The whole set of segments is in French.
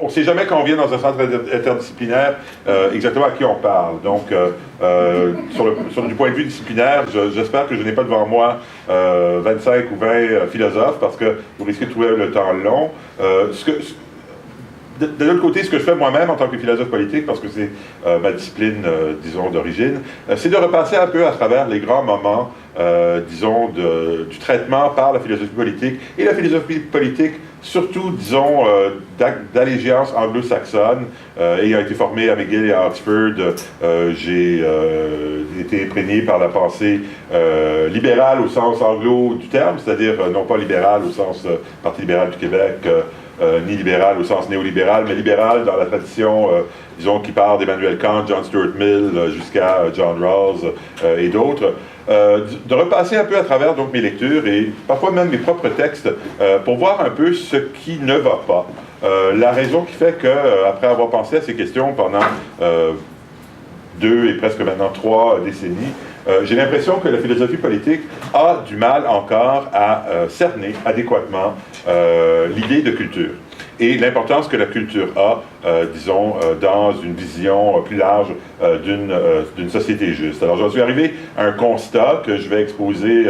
on ne sait jamais quand on vient dans un centre interdisciplinaire exactement à qui on parle. Donc, du point de vue disciplinaire, j'espère que je n'ai pas devant moi 25 ou 20 philosophes, parce que vous risquez de trouver le temps long. De l'autre côté, ce que je fais moi-même en tant que philosophe politique, parce que c'est ma discipline, disons, d'origine, c'est de repasser un peu à travers les grands moments, disons, du traitement par la philosophie politique, et la philosophie politique, surtout, disons, d'allégeance anglo-saxonne. Ayant été formé à McGill et à Oxford, j'ai été imprégné par la pensée libérale au sens anglo du terme, c'est-à-dire non pas libérale au sens Parti libéral du Québec, ni libéral au sens néolibéral, mais libéral dans la tradition, disons, qui part d'Emmanuel Kant, John Stuart Mill, jusqu'à John Rawls et d'autres, de repasser un peu à travers donc mes lectures et parfois même mes propres textes pour voir un peu ce qui ne va pas. La raison qui fait que, après avoir pensé à ces questions pendant 2 et presque maintenant 3 décennies, j'ai l'impression que la philosophie politique a du mal encore à cerner adéquatement l'idée de culture et l'importance que la culture a, disons, dans une vision plus large d'une société juste. Alors, j'en suis arrivé à un constat que je vais exposer,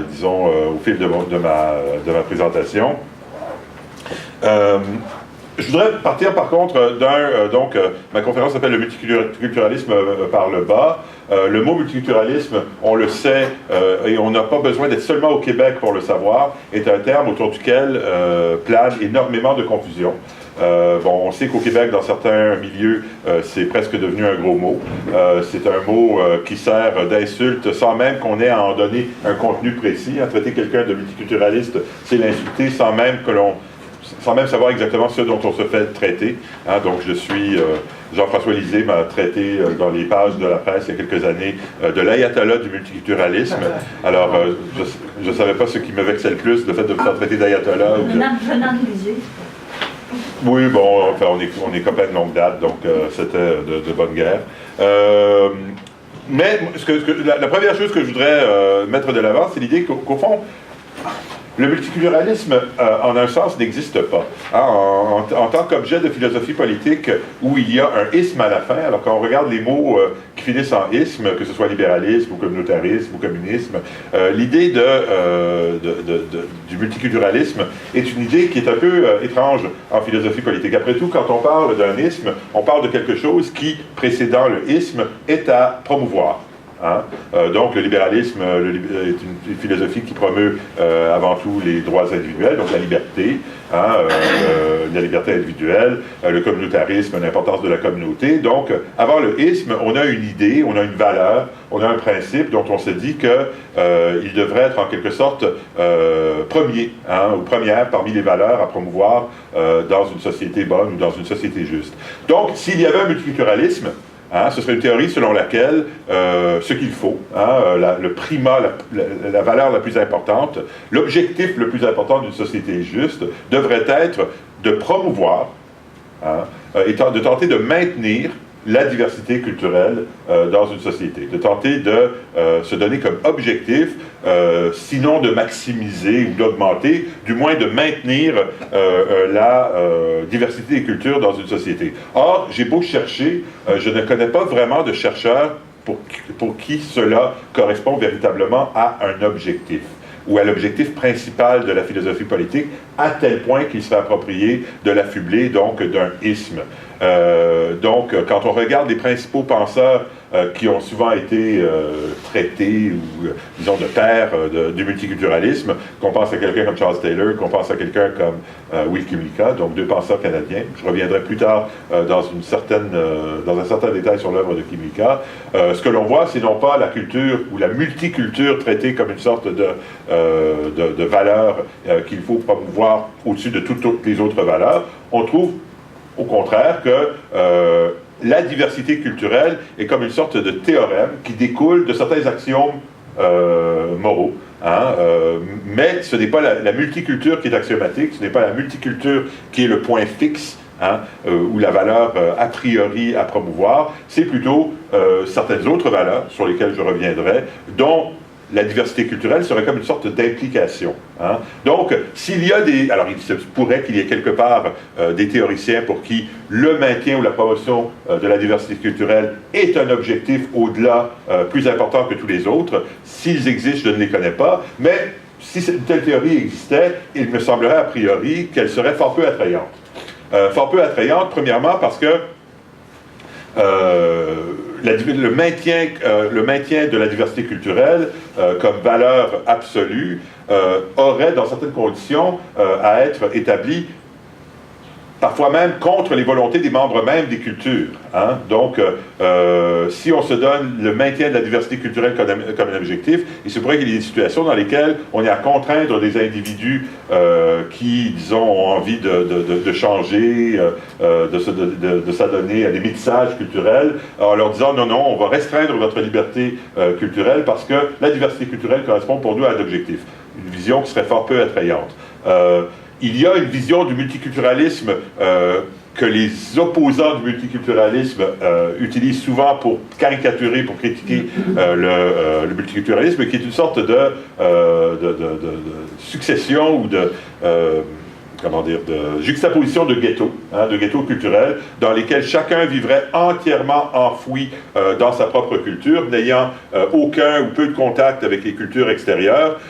disons, au fil de ma présentation. Je voudrais partir par contre ma conférence s'appelle le multiculturalisme par le bas. Le mot multiculturalisme, on le sait, et on n'a pas besoin d'être seulement au Québec pour le savoir, est un terme autour duquel plane énormément de confusion. On sait qu'au Québec, dans certains milieux, c'est presque devenu un gros mot. C'est un mot qui sert d'insulte sans même qu'on ait à en donner un contenu précis. Traiter quelqu'un de multiculturaliste, c'est l'insulter sans même savoir exactement ce dont on se fait traiter. Donc je suis, Jean-François Lisée m'a traité dans les pages de la presse il y a quelques années de l'ayatollah du multiculturalisme. Alors je ne savais pas ce qui me vexait le plus, le fait de me faire traiter d'ayatollah. Oui, bon, enfin, on est copains de longue date, donc c'était de bonne guerre. Mais la première chose que je voudrais mettre de l'avant, c'est l'idée qu'au fond, le multiculturalisme, en un sens, n'existe pas. En tant qu'objet de philosophie politique, où il y a un isme à la fin, alors quand on regarde les mots qui finissent en isme, que ce soit libéralisme ou communautarisme ou communisme, l'idée du multiculturalisme est une idée qui est un peu étrange en philosophie politique. Après tout, quand on parle d'un isme, on parle de quelque chose qui, précédant le isme, est à promouvoir. Donc le libéralisme est une philosophie qui promeut avant tout les droits individuels, donc la liberté, la liberté individuelle, le communautarisme, l'importance de la communauté. Donc avant le isme, on a une idée, on a une valeur, on a un principe dont on se dit qu'il devrait être en quelque sorte premier ou première parmi les valeurs à promouvoir dans une société bonne ou dans une société juste. Donc s'il y avait un multiculturalisme, ce serait une théorie selon laquelle ce qu'il faut, le primat, la valeur la plus importante, l'objectif le plus important d'une société juste devrait être de promouvoir et de tenter de maintenir la diversité culturelle dans une société, de tenter de se donner comme objectif, sinon de maximiser ou d'augmenter, du moins de maintenir la diversité des cultures dans une société. Or, j'ai beau chercher, je ne connais pas vraiment de chercheurs pour qui cela correspond véritablement à un objectif, ou à l'objectif principal de la philosophie politique, à tel point qu'il serait approprié de l'affubler donc d'un isme. Donc, quand on regarde les principaux penseurs qui ont souvent été traités, ou disons de pères du multiculturalisme, qu'on pense à quelqu'un comme Charles Taylor, qu'on pense à quelqu'un comme Will Kimmika, donc 2 penseurs canadiens. Je reviendrai plus tard dans un certain détail sur l'œuvre de Kimmika. Ce que l'on voit, c'est non pas la culture ou la multiculture traitée comme une sorte de valeur qu'il faut promouvoir au-dessus de toutes les autres valeurs. On trouve au contraire que la diversité culturelle est comme une sorte de théorème qui découle de certains axiomes moraux. Mais ce n'est pas la multiculture qui est axiomatique, ce n'est pas la multiculture qui est le point fixe, ou la valeur a priori à promouvoir, c'est plutôt certaines autres valeurs sur lesquelles je reviendrai, dont la diversité culturelle serait comme une sorte d'implication. Hein. Donc, s'il y a des... Alors, il se pourrait qu'il y ait quelque part des théoriciens pour qui le maintien ou la promotion de la diversité culturelle est un objectif au-delà, plus important que tous les autres. S'ils existent, je ne les connais pas, mais si une telle théorie existait, il me semblerait a priori qu'elle serait fort peu attrayante. Fort peu attrayante, premièrement, parce que le maintien de la diversité culturelle comme valeur absolue aurait, dans certaines conditions, à être établi parfois même contre les volontés des membres mêmes des cultures. Hein? Donc, si on se donne le maintien de la diversité culturelle comme un objectif, il se pourrait qu'il y ait des situations dans lesquelles on est à contraindre des individus qui, disons, ont envie de changer, de s'adonner à des métissages culturels, en leur disant non, non, on va restreindre votre liberté culturelle parce que la diversité culturelle correspond pour nous à un objectif. Une vision qui serait fort peu attrayante. Il y a une vision du multiculturalisme que les opposants du multiculturalisme utilisent souvent pour caricaturer, pour critiquer le multiculturalisme, qui est une sorte de succession ou de juxtaposition de ghettos, hein, de ghettos culturels, dans lesquels chacun vivrait entièrement enfoui dans sa propre culture, n'ayant aucun ou peu de contact avec les cultures extérieures.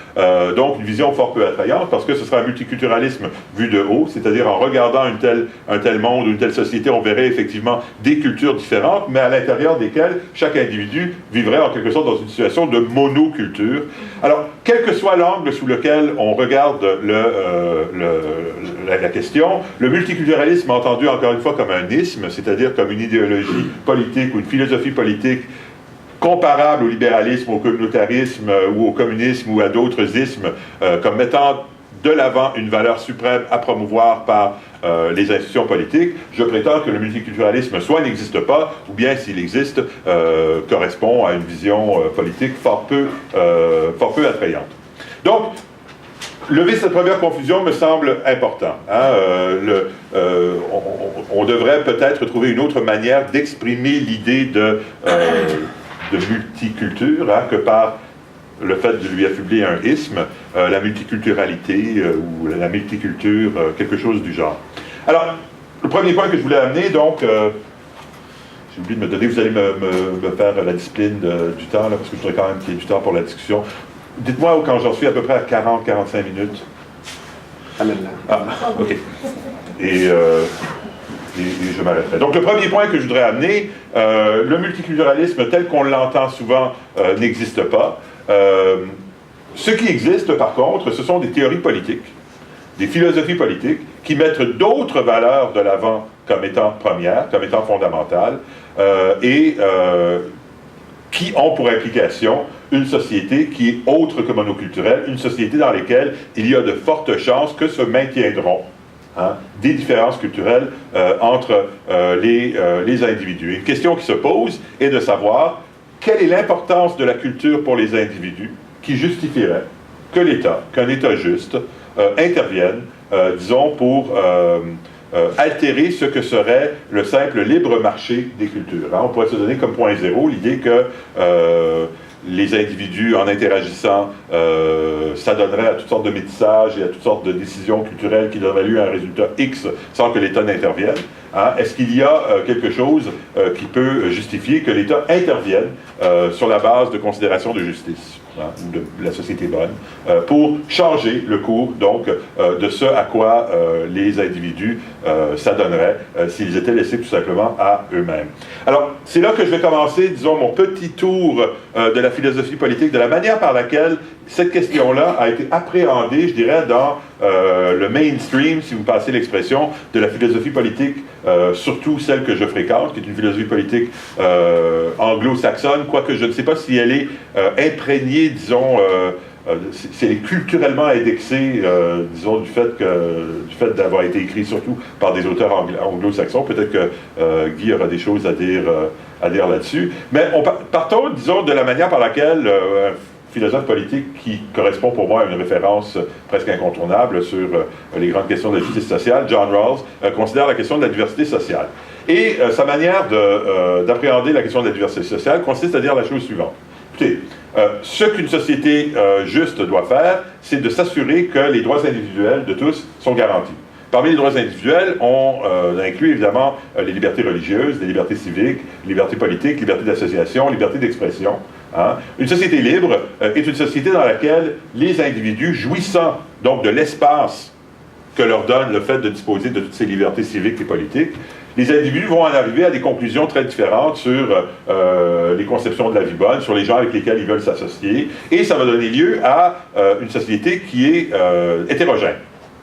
Donc une vision fort peu attrayante, parce que ce sera un multiculturalisme vu de haut, c'est-à-dire en regardant un tel monde ou une telle société, on verrait effectivement des cultures différentes, mais à l'intérieur desquelles chaque individu vivrait en quelque sorte dans une situation de monoculture. Alors, quel que soit l'angle sous lequel on regarde la question, le multiculturalisme entendu encore une fois comme un isme, c'est-à-dire comme une idéologie politique ou une philosophie politique comparable au libéralisme, au communautarisme ou au communisme ou à d'autres ismes, comme mettant de l'avant une valeur suprême à promouvoir par les institutions politiques, je prétends que le multiculturalisme soit n'existe pas, ou bien s'il existe, correspond à une vision politique fort peu attrayante. Donc, lever cette première confusion me semble important. Hein? On devrait peut-être trouver une autre manière d'exprimer l'idée de multiculture hein, que par le fait de lui affubler un isme, la multiculturalité ou la multiculture, quelque chose du genre. Alors, le premier point que je voulais amener, donc, j'ai oublié de me donner, vous allez me faire la discipline du temps, là, parce que je voudrais quand même qu'il y ait du temps pour la discussion. Dites-moi quand j'en suis à peu près à 40-45 minutes. Ah, ok. Et je m'arrêterai. Donc le premier point que je voudrais amener, le multiculturalisme tel qu'on l'entend souvent n'existe pas. Ce qui existe par contre, ce sont des théories politiques, des philosophies politiques qui mettent d'autres valeurs de l'avant comme étant premières, comme étant fondamentales, et qui ont pour implication une société qui est autre que monoculturelle, une société dans laquelle il y a de fortes chances que se maintiendront hein, des différences culturelles entre les individus. Une question qui se pose est de savoir quelle est l'importance de la culture pour les individus qui justifierait que l'État, qu'un État juste, intervienne, disons, pour altérer ce que serait le simple libre marché des cultures. Hein. On pourrait se donner comme point zéro l'idée que les individus, en interagissant, s'adonneraient à toutes sortes de métissages et à toutes sortes de décisions culturelles qui donneraient lieu à un résultat X sans que l'État n'intervienne. Hein? Est-ce qu'il y a quelque chose qui peut justifier que l'État intervienne sur la base de considérations de justice hein, ou de la société bonne pour changer le cours donc de ce à quoi les individus s'adonneraient s'ils étaient laissés tout simplement à eux-mêmes. Alors, c'est là que je vais commencer, disons, mon petit tour de la philosophie politique, de la manière par laquelle cette question-là a été appréhendée, je dirais, dans le mainstream, si vous passez l'expression, de la philosophie politique, surtout celle que je fréquente, qui est une philosophie politique anglo-saxonne, quoique je ne sais pas si elle est imprégnée, disons, c'est culturellement indexé, disons, du fait d'avoir été écrit surtout par des auteurs anglo-saxons. Peut-être que Guy aura des choses à dire là-dessus. Mais partons, disons, de la manière par laquelle un philosophe politique qui correspond pour moi à une référence presque incontournable sur les grandes questions de la justice sociale, John Rawls, considère la question de la diversité sociale. Et sa manière d'appréhender la question de la diversité sociale consiste à dire la chose suivante. Écoutez, Ce qu'une société juste doit faire, c'est de s'assurer que les droits individuels de tous sont garantis. Parmi les droits individuels, on inclut évidemment les libertés religieuses, les libertés civiques, les libertés politiques, liberté d'association, liberté d'expression. Hein. Une société libre est une société dans laquelle les individus, jouissant donc de l'espace que leur donne le fait de disposer de toutes ces libertés civiques et politiques, les individus vont en arriver à des conclusions très différentes sur les conceptions de la vie bonne, sur les gens avec lesquels ils veulent s'associer, et ça va donner lieu à une société qui est hétérogène.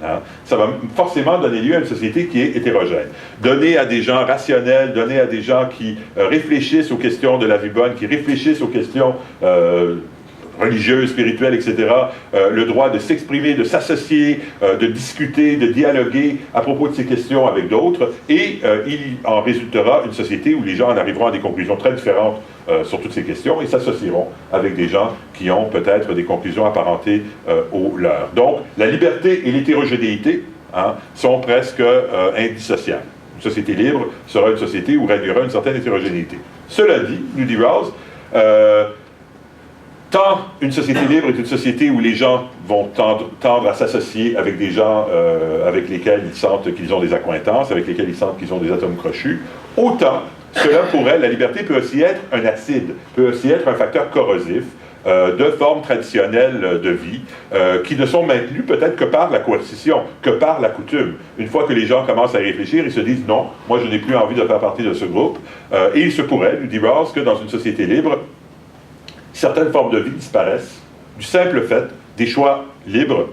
Hein? Ça va forcément donner lieu à une société qui est hétérogène. Donner à des gens rationnels, donner à des gens qui réfléchissent aux questions de la vie bonne, qui réfléchissent aux questions religieuses, spirituelles, etc., le droit de s'exprimer, de s'associer, de discuter, de dialoguer à propos de ces questions avec d'autres, et il en résultera une société où les gens en arriveront à des conclusions très différentes sur toutes ces questions et s'associeront avec des gens qui ont peut-être des conclusions apparentées aux leurs. Donc, la liberté et l'hétérogénéité sont presque indissociables. Une société libre sera une société où régnera une certaine hétérogénéité. Cela dit, nous dit Rawls, tant une société libre est une société où les gens vont tendre à s'associer avec des gens avec lesquels ils sentent qu'ils ont des accointances, avec lesquels ils sentent qu'ils ont des atomes crochus, autant cela pour elle, la liberté peut aussi être un acide, peut aussi être un facteur corrosif de formes traditionnelles de vie qui ne sont maintenues peut-être que par la coercition, que par la coutume. Une fois que les gens commencent à y réfléchir, ils se disent non, moi je n'ai plus envie de faire partie de ce groupe. Et il se pourrait, nous dit Rawls, que dans une société libre, certaines formes de vie disparaissent du simple fait des choix libres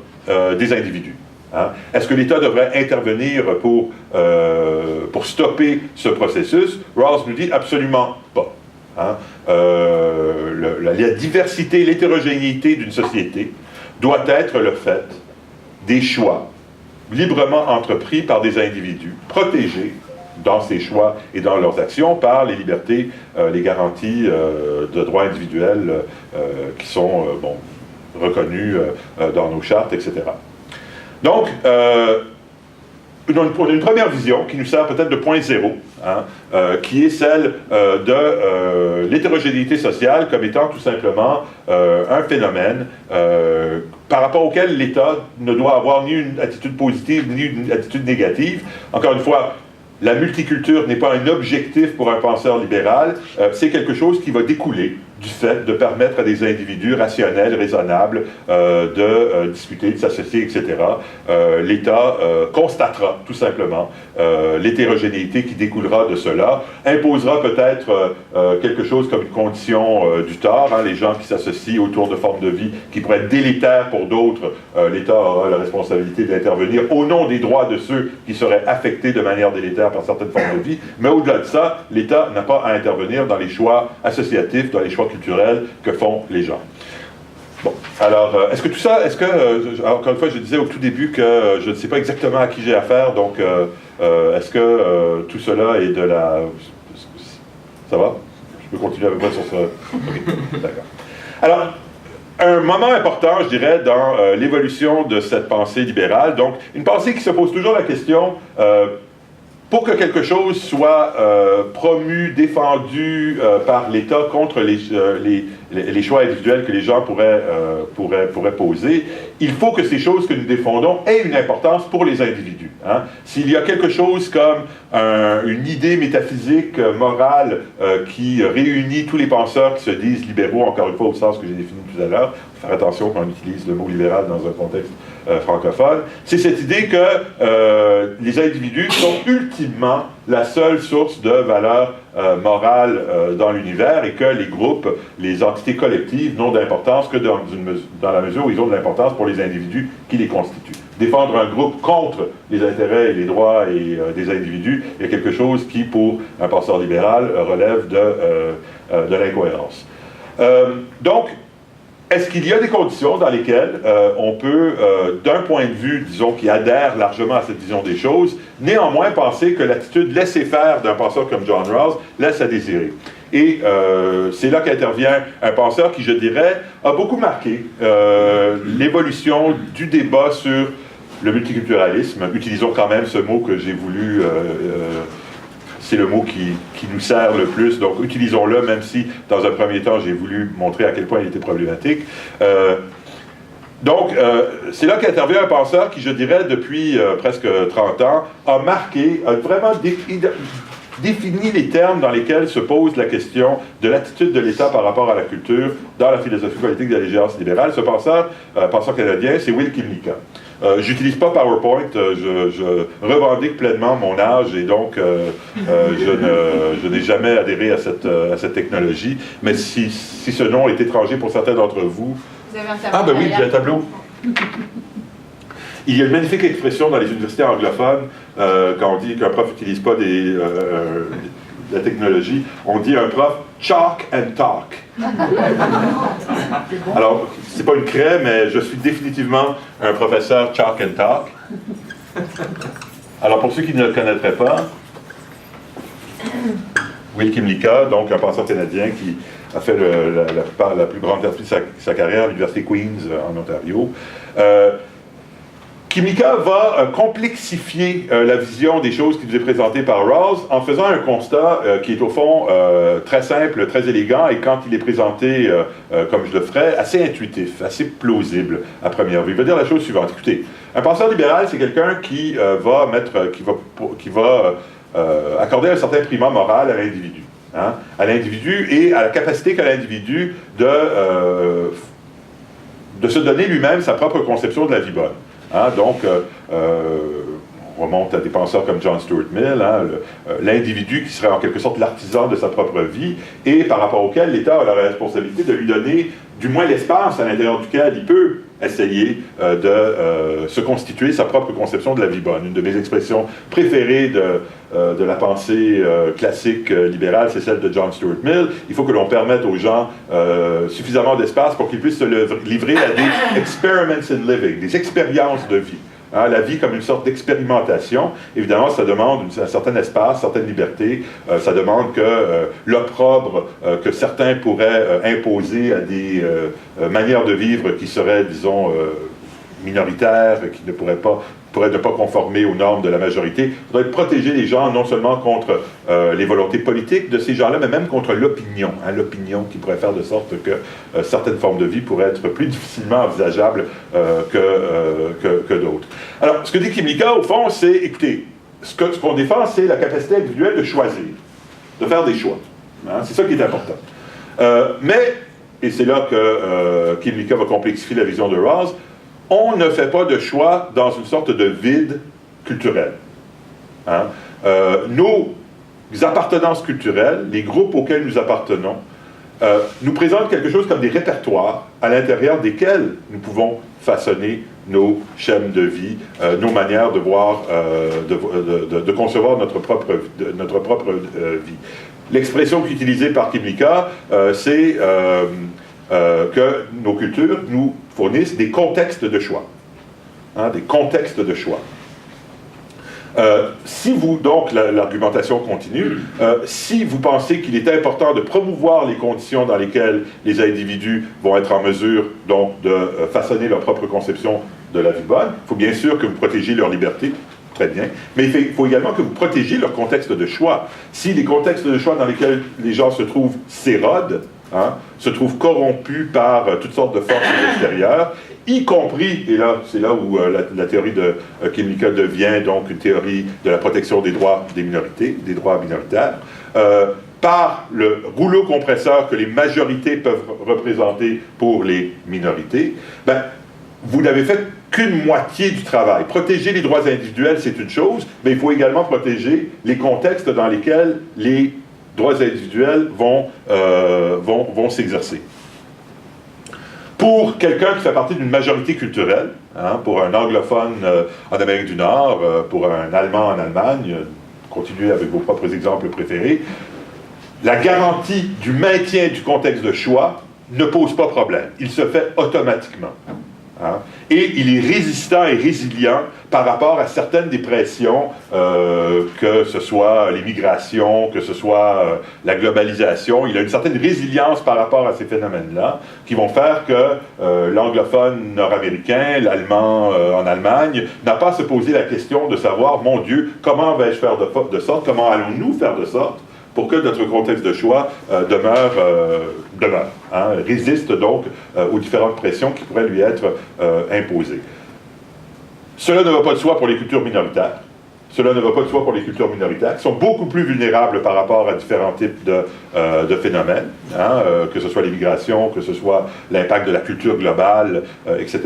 des individus. Hein? Est-ce que l'État devrait intervenir pour stopper ce processus? Rawls nous dit absolument pas. Hein? La diversité, l'hétérogénéité d'une société doit être le fait des choix librement entrepris par des individus, protégés dans ces choix et dans leurs actions par les libertés, les garanties de droits individuels qui sont reconnues dans nos chartes, etc. Donc, on a une première vision qui nous sert peut-être de point zéro, qui est celle de l'hétérogénéité sociale comme étant tout simplement un phénomène par rapport auquel l'État ne doit avoir ni une attitude positive ni une attitude négative. Encore une fois, la multiculture n'est pas un objectif pour un penseur libéral, c'est quelque chose qui va découler du fait de permettre à des individus rationnels, raisonnables, de discuter, de s'associer, etc. L'État constatera tout simplement l'hétérogénéité qui découlera de cela, imposera peut-être quelque chose comme une condition du tort, les gens qui s'associent autour de formes de vie qui pourraient être délétères pour d'autres, l'État aura la responsabilité d'intervenir au nom des droits de ceux qui seraient affectés de manière délétère par certaines formes de vie, mais au-delà de ça, l'État n'a pas à intervenir dans les choix associatifs, dans les choix culturels que font les gens. Bon, alors, est-ce que tout ça, encore une fois, je disais au tout début que je ne sais pas exactement à qui j'ai affaire, donc est-ce que tout cela est de la... Ça va? Je peux continuer à peu près sur ça? Ok, d'accord. Alors, un moment important, je dirais, dans l'évolution de cette pensée libérale, donc une pensée qui se pose toujours la question... pour que quelque chose soit promu, défendu par l'État contre les choix individuels que les gens pourraient poser, il faut que ces choses que nous défendons aient une importance pour les individus. Hein? S'il y a quelque chose comme une idée métaphysique, morale, qui réunit tous les penseurs qui se disent libéraux, encore une fois au sens que j'ai défini tout à l'heure, faire attention quand on utilise le mot libéral dans un contexte francophone, c'est cette idée que les individus sont ultimement la seule source de valeur morale dans l'univers et que les groupes, les entités collectives n'ont d'importance que dans la mesure où ils ont de l'importance pour les individus qui les constituent. Défendre un groupe contre les intérêts et les droits des individus est quelque chose qui, pour un penseur libéral, relève de l'incohérence. Donc, est-ce qu'il y a des conditions dans lesquelles on peut, d'un point de vue, disons, qui adhère largement à cette vision des choses, néanmoins penser que l'attitude laissez-faire d'un penseur comme John Rawls laisse à désirer? Et c'est là qu'intervient un penseur qui, je dirais, a beaucoup marqué l'évolution du débat sur le multiculturalisme. Utilisons quand même ce mot que j'ai voulu c'est le mot qui nous sert le plus, donc utilisons-le, même si dans un premier temps j'ai voulu montrer à quel point il était problématique. Donc, c'est là qu'intervient un penseur qui, je dirais, depuis presque 30 ans, a marqué, a vraiment défini les termes dans lesquels se pose la question de l'attitude de l'État par rapport à la culture dans la philosophie politique de l'allégeance libérale. Ce penseur canadien, c'est Will Kymlicka. J'utilise pas PowerPoint, je revendique pleinement mon âge et donc je n'ai jamais adhéré à cette technologie, mais si ce nom est étranger pour certains d'entre vous... Vous avez un tableau. Ah ben oui, j'ai un tableau. Il y a une magnifique expression dans les universités anglophones, quand on dit qu'un prof n'utilise pas la technologie, on dit un prof « chalk and talk ». Alors, c'est pas une craie, mais je suis définitivement un professeur chalk and talk. Alors, pour ceux qui ne le connaîtraient pas, Will Kymlicka, donc un penseur canadien qui a fait la plus grande partie de sa carrière à l'Université Queen's en Ontario. Kymlicka va complexifier la vision des choses qui nous est présentée par Rawls en faisant un constat qui est au fond très simple, très élégant et quand il est présenté comme je le ferai, assez intuitif, assez plausible à première vue. Il va dire la chose suivante. Écoutez, un penseur libéral, c'est quelqu'un qui va accorder un certain primat moral à l'individu. Hein, à l'individu et à la capacité qu'a l'individu de se donner lui-même sa propre conception de la vie bonne. Hein, donc, on remonte à des penseurs comme John Stuart Mill, hein, l'individu qui serait en quelque sorte l'artisan de sa propre vie et par rapport auquel l'État a la responsabilité de lui donner du moins l'espace à l'intérieur duquel il peut essayer de se constituer sa propre conception de la vie bonne. Une de mes expressions préférées de la pensée classique libérale, c'est celle de John Stuart Mill. Il faut que l'on permette aux gens suffisamment d'espace pour qu'ils puissent se livrer à des experiments in living, des expériences de vie. Hein, la vie comme une sorte d'expérimentation, évidemment, ça demande un certain espace, certaine liberté, ça demande que l'opprobre que certains pourraient imposer à des manières de vivre qui seraient, disons, minoritaires, qui ne pourraient ne pas conformer aux normes de la majorité, faudrait protéger les gens non seulement contre les volontés politiques de ces gens-là, mais même contre l'opinion, hein, l'opinion qui pourrait faire de sorte que certaines formes de vie pourraient être plus difficilement envisageables que d'autres. Alors, ce que dit Kymlicka, au fond, c'est, écoutez, ce qu'on défend, c'est la capacité individuelle de choisir, de faire des choix. Hein, c'est ça qui est important. Mais, et c'est là que Kymlicka va complexifier la vision de Rawls, on ne fait pas de choix dans une sorte de vide culturel. Hein? Nos appartenances culturelles, les groupes auxquels nous appartenons, nous présentent quelque chose comme des répertoires à l'intérieur desquels nous pouvons façonner nos schèmes de vie, nos manières de voir, de concevoir notre propre vie. L'expression utilisée par Kymlicka, c'est que nos cultures nous fournissent des contextes de choix. Hein, des contextes de choix. Si vous, donc, l'argumentation continue, si vous pensez qu'il est important de promouvoir les conditions dans lesquelles les individus vont être en mesure, donc, de façonner leur propre conception de la vie bonne, il faut bien sûr que vous protégiez leur liberté, très bien, mais il faut également que vous protégiez leur contexte de choix. Si les contextes de choix dans lesquels les gens se trouvent s'érodent, hein, se trouvent corrompus par toutes sortes de forces extérieures, y compris, et là, c'est là où la théorie de Kymlicka devient donc une théorie de la protection des droits des minorités, des droits minoritaires, par le rouleau compresseur que les majorités peuvent représenter pour les minorités, ben, vous n'avez fait qu'une moitié du travail. Protéger les droits individuels, c'est une chose, mais il faut également protéger les contextes dans lesquels les droits individuels vont s'exercer. Pour quelqu'un qui fait partie d'une majorité culturelle, hein, pour un anglophone en Amérique du Nord, pour un Allemand en Allemagne, continuez avec vos propres exemples préférés, la garantie du maintien du contexte de choix ne pose pas problème. Il se fait automatiquement. Hein? Et il est résistant et résilient par rapport à certaines des pressions, que ce soit l'immigration, que ce soit la globalisation. Il a une certaine résilience par rapport à ces phénomènes-là, qui vont faire que l'anglophone nord-américain, l'allemand en Allemagne, n'a pas à se poser la question de savoir, mon Dieu, comment vais-je faire de sorte, comment allons-nous faire de sorte pour que notre contexte de choix demeure, hein, résiste donc aux différentes pressions qui pourraient lui être imposées. Cela ne va pas de soi pour les cultures minoritaires. Cela ne va pas de soi pour les cultures minoritaires, qui sont beaucoup plus vulnérables par rapport à différents types de phénomènes, hein, que ce soit l'immigration, que ce soit l'impact de la culture globale, etc.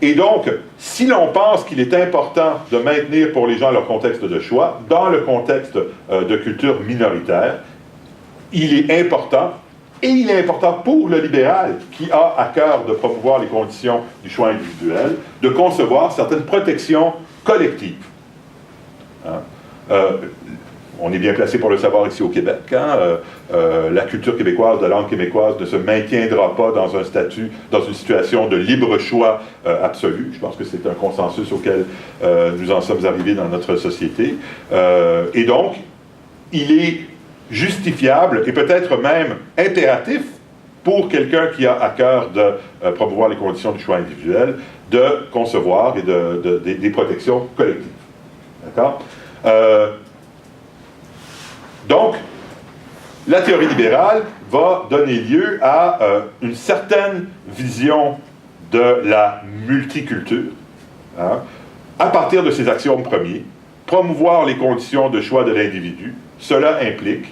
Et donc, si l'on pense qu'il est important de maintenir pour les gens leur contexte de choix, dans le contexte de culture minoritaire, il est important, et il est important pour le libéral, qui a à cœur de promouvoir les conditions du choix individuel, de concevoir certaines protections collectives. Hein? On est bien placé pour le savoir ici au Québec. Hein? La culture québécoise, la langue québécoise ne se maintiendra pas dans un statut, dans une situation de libre choix absolu. Je pense que c'est un consensus auquel nous en sommes arrivés dans notre société. Et donc, il est justifiable et peut-être même impératif pour quelqu'un qui a à cœur de promouvoir les conditions du choix individuel, de concevoir et des protections collectives. D'accord? Donc, la théorie libérale va donner lieu à une certaine vision de la multiculture, hein, à partir de ses axiomes premiers, promouvoir les conditions de choix de l'individu. Cela implique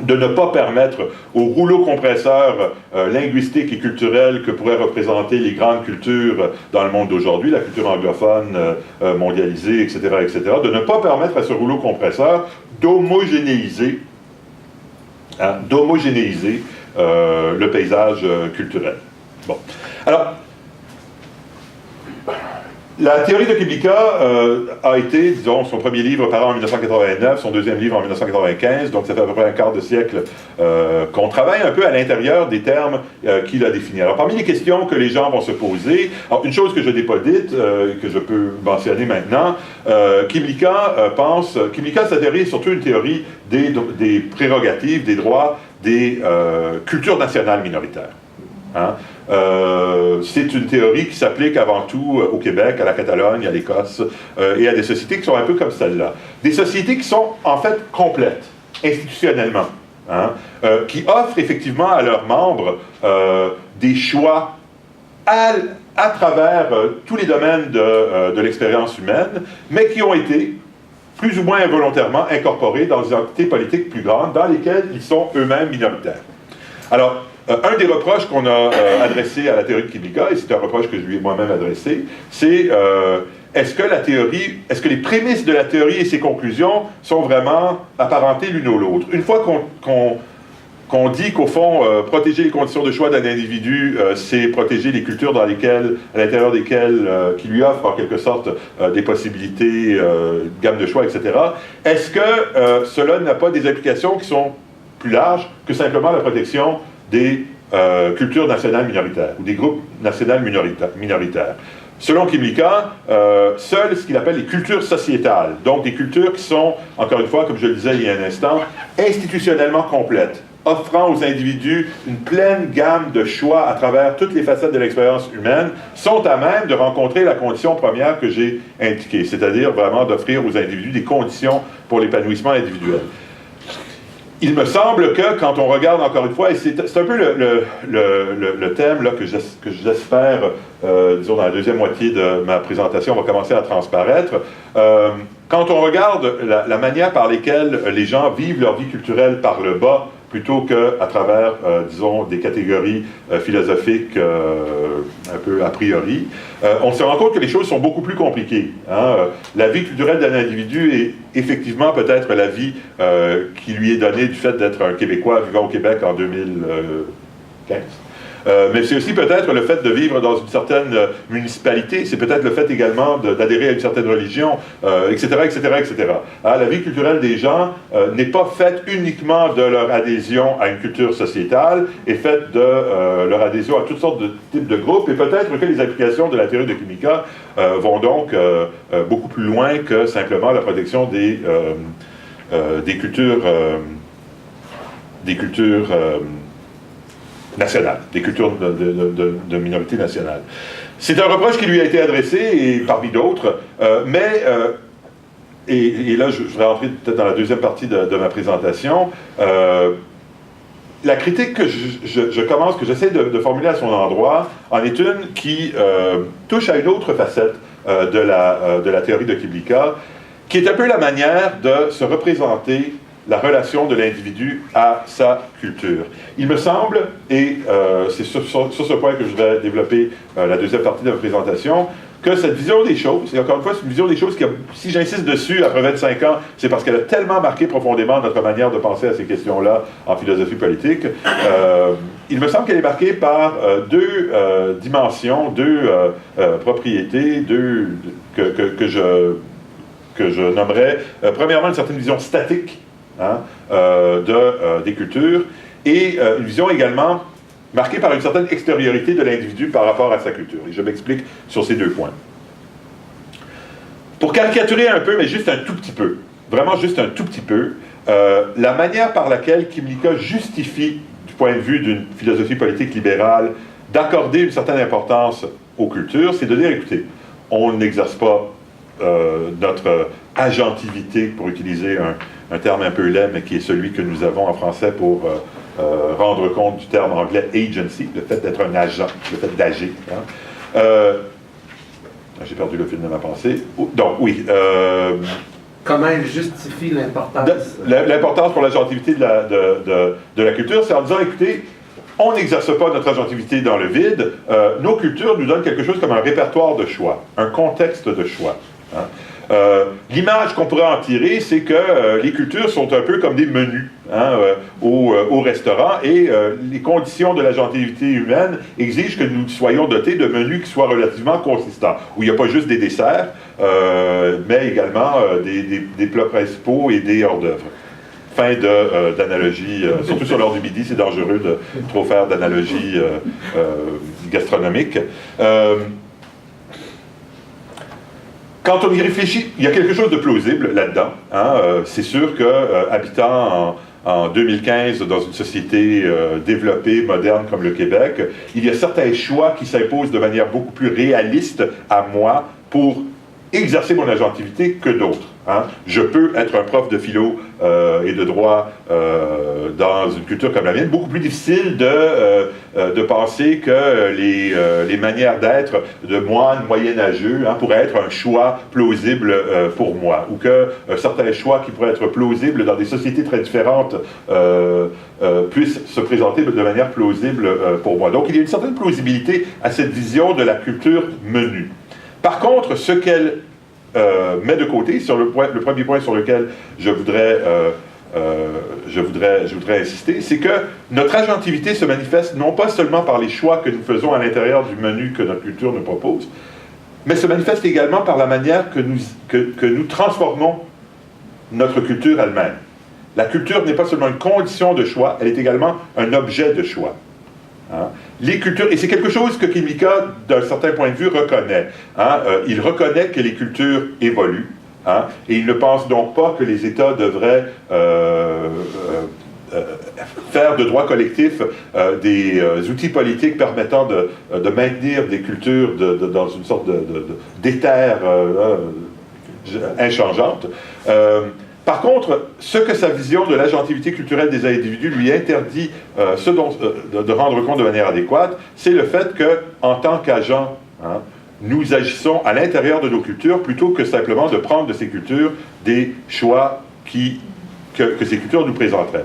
de ne pas permettre au rouleau compresseur linguistique et culturel que pourraient représenter les grandes cultures dans le monde d'aujourd'hui, la culture anglophone mondialisée, etc., de ne pas permettre à ce rouleau compresseur d'homogénéiser le paysage culturel. Bon. Alors, la théorie de Kublika a été, disons, son premier livre paru en 1989, son deuxième livre en 1995, donc ça fait à peu près un quart de siècle qu'on travaille un peu à l'intérieur des termes qu'il a définis. Alors, parmi les questions que les gens vont se poser, alors, une chose que je n'ai pas dite, que je peux mentionner maintenant, Kublika, sa théorie est surtout une théorie des prérogatives, des droits des cultures nationales minoritaires. Hein? C'est une théorie qui s'applique avant tout au Québec, à la Catalogne, à l'Écosse et à des sociétés qui sont un peu comme celle-là. Des sociétés qui sont en fait complètes, institutionnellement, hein? Qui offrent effectivement à leurs membres des choix à travers tous les domaines de l'expérience humaine, mais qui ont été plus ou moins involontairement incorporés dans des entités politiques plus grandes dans lesquelles ils sont eux-mêmes minoritaires. Alors, un des reproches qu'on a adressé à la théorie de Kublika, et c'est un reproche que je lui ai moi-même adressé, c'est est-ce que les prémices de la théorie et ses conclusions sont vraiment apparentées l'une à l'autre? Une fois qu'on dit qu'au fond, protéger les conditions de choix d'un individu, c'est protéger les cultures à l'intérieur desquelles, qui lui offrent en quelque sorte des possibilités, gamme de choix, etc., est-ce que cela n'a pas des applications qui sont plus larges que simplement la protection des cultures nationales minoritaires, ou des groupes nationaux minoritaires? Selon Kublika, seules ce qu'il appelle les cultures sociétales, donc des cultures qui sont, encore une fois, comme je le disais il y a un instant, institutionnellement complètes, offrant aux individus une pleine gamme de choix à travers toutes les facettes de l'expérience humaine, sont à même de rencontrer la condition première que j'ai indiquée, c'est-à-dire vraiment d'offrir aux individus des conditions pour l'épanouissement individuel. Il me semble que, quand on regarde encore une fois, et c'est un peu le thème là, que j'espère, disons, dans la deuxième moitié de ma présentation, va commencer à transparaître, quand on regarde la manière par laquelle les gens vivent leur vie culturelle par le bas, plutôt qu'à travers, disons, des catégories philosophiques un peu a priori, on se rend compte que les choses sont beaucoup plus compliquées. Hein? La vie culturelle d'un individu est effectivement peut-être la vie qui lui est donnée du fait d'être un Québécois vivant au Québec en 2015. Mais c'est aussi peut-être le fait de vivre dans une certaine municipalité, c'est peut-être le fait également d'adhérer à une certaine religion, etc., etc., etc. Hein, la vie culturelle des gens n'est pas faite uniquement de leur adhésion à une culture sociétale, est faite de leur adhésion à toutes sortes de types de groupes, et peut-être que les applications de la théorie de Kimika vont donc beaucoup plus loin que simplement la protection des cultures nationales, des cultures de minorités nationales. C'est un reproche qui lui a été adressé, et parmi d'autres, et là je vais rentrer peut-être dans la deuxième partie de ma présentation, la critique que que j'essaie de formuler à son endroit, en est une qui touche à une autre facette de la théorie de Kimika, qui est un peu la manière de se représenter la relation de l'individu à sa culture. Il me semble, et c'est sur ce point que je vais développer la deuxième partie de ma présentation, que cette vision des choses, et encore une fois, c'est une vision des choses qui, si j'insiste dessus après 25 ans, c'est parce qu'elle a tellement marqué profondément notre manière de penser à ces questions-là en philosophie politique. Il me semble qu'elle est marquée par deux dimensions, deux propriétés, que je nommerais, premièrement, une certaine vision statique des cultures, et une vision également marquée par une certaine extériorité de l'individu par rapport à sa culture. Et je m'explique sur ces deux points. Pour caricaturer un peu, mais juste un tout petit peu, vraiment juste un tout petit peu, la manière par laquelle Kimika justifie, du point de vue d'une philosophie politique libérale, d'accorder une certaine importance aux cultures, c'est de dire, écoutez, on n'exerce pas notre agentivité, pour utiliser un terme un peu laid, mais qui est celui que nous avons en français pour rendre compte du terme anglais agency, le fait d'être un agent, le fait d'agir. Hein. J'ai perdu le fil de ma pensée. Donc, oui. Comment elle justifie l'importance? L'importance pour l'agentivité de la culture, c'est en disant, écoutez, on n'exerce pas notre agentivité dans le vide. Nos cultures nous donnent quelque chose comme un répertoire de choix, un contexte de choix. Hein. L'image qu'on pourrait en tirer, c'est que les cultures sont un peu comme des menus au restaurant, et les conditions de l'agentivité humaine exigent que nous soyons dotés de menus qui soient relativement consistants, où il n'y a pas juste des desserts, mais également des plats principaux et des hors-d'œuvre. Fin d'analogie, surtout sur l'heure du midi, c'est dangereux de trop faire d'analogie gastronomique. Quand on y réfléchit, il y a quelque chose de plausible là-dedans. Hein? C'est sûr que habitant en 2015 dans une société développée, moderne comme le Québec, il y a certains choix qui s'imposent de manière beaucoup plus réaliste à moi pour exercer mon agentivité que d'autres. Hein? Je peux être un prof de philo et de droit dans une culture comme la mienne. Beaucoup plus difficile de penser que les manières d'être de moine moyenâgeux pourraient être un choix plausible pour moi, ou que certains choix qui pourraient être plausibles dans des sociétés très différentes puissent se présenter de manière plausible pour moi. Donc il y a une certaine plausibilité à cette vision de la culture menue. Par contre, ce qu'elle met de côté, sur le premier point sur lequel je voudrais insister, c'est que notre agentivité se manifeste non pas seulement par les choix que nous faisons à l'intérieur du menu que notre culture nous propose, mais se manifeste également par la manière que nous transformons notre culture elle-même. La culture n'est pas seulement une condition de choix, elle est également un objet de choix. Hein? Les cultures, et c'est quelque chose que Kimika, d'un certain point de vue, reconnaît. Hein? Il reconnaît que les cultures évoluent, hein? Et il ne pense donc pas que les États devraient faire de droit collectif des outils politiques permettant de maintenir des cultures dans une sorte d'éther inchangeante. Par contre, ce que sa vision de l'agentivité culturelle des individus lui interdit de rendre compte de manière adéquate, c'est le fait qu'en tant qu'agents, nous agissons à l'intérieur de nos cultures plutôt que simplement de prendre de ces cultures des choix que ces cultures nous présenteraient.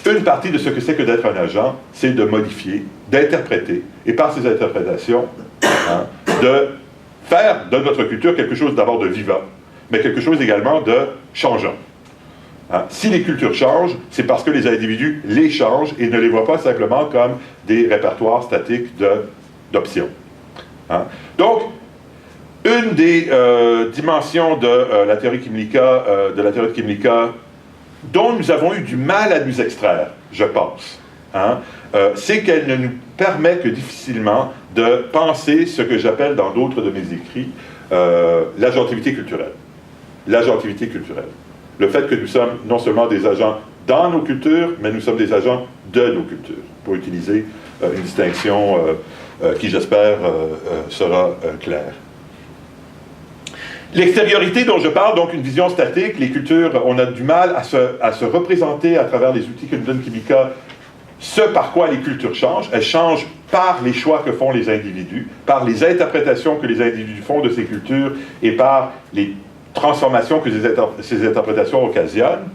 Une partie de ce que c'est que d'être un agent, c'est de modifier, d'interpréter, et par ces interprétations, de faire de notre culture quelque chose d'abord de vivant, mais quelque chose également de changeant. Hein? Si les cultures changent, c'est parce que les individus les changent et ne les voient pas simplement comme des répertoires statiques d'options. Hein? Donc, une des dimensions de la théorie Kymlicka, dont nous avons eu du mal à nous extraire, je pense, hein, c'est qu'elle ne nous permet que difficilement de penser ce que j'appelle dans d'autres de mes écrits l'agentivité culturelle. L'agentivité culturelle. Le fait que nous sommes non seulement des agents dans nos cultures, mais nous sommes des agents de nos cultures, pour utiliser une distinction qui, j'espère, sera claire. L'extériorité dont je parle, donc une vision statique, les cultures, on a du mal à se représenter à travers les outils que nous donne Kymlicka ce par quoi les cultures changent. Elles changent par les choix que font les individus, par les interprétations que les individus font de ces cultures et par les transformations que ces interprétations occasionnent.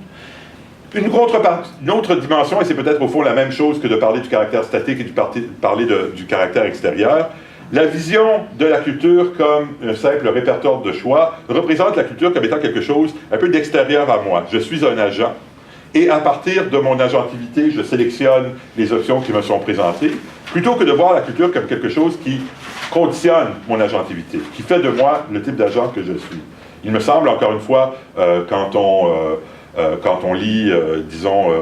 Une autre dimension, et c'est peut-être au fond la même chose que de parler du caractère statique et de parler du caractère extérieur, la vision de la culture comme un simple répertoire de choix représente la culture comme étant quelque chose un peu d'extérieur à moi. Je suis un agent, et à partir de mon agentivité, je sélectionne les options qui me sont présentées, plutôt que de voir la culture comme quelque chose qui conditionne mon agentivité, qui fait de moi le type d'agent que je suis. Il me semble, encore une fois, quand on lit,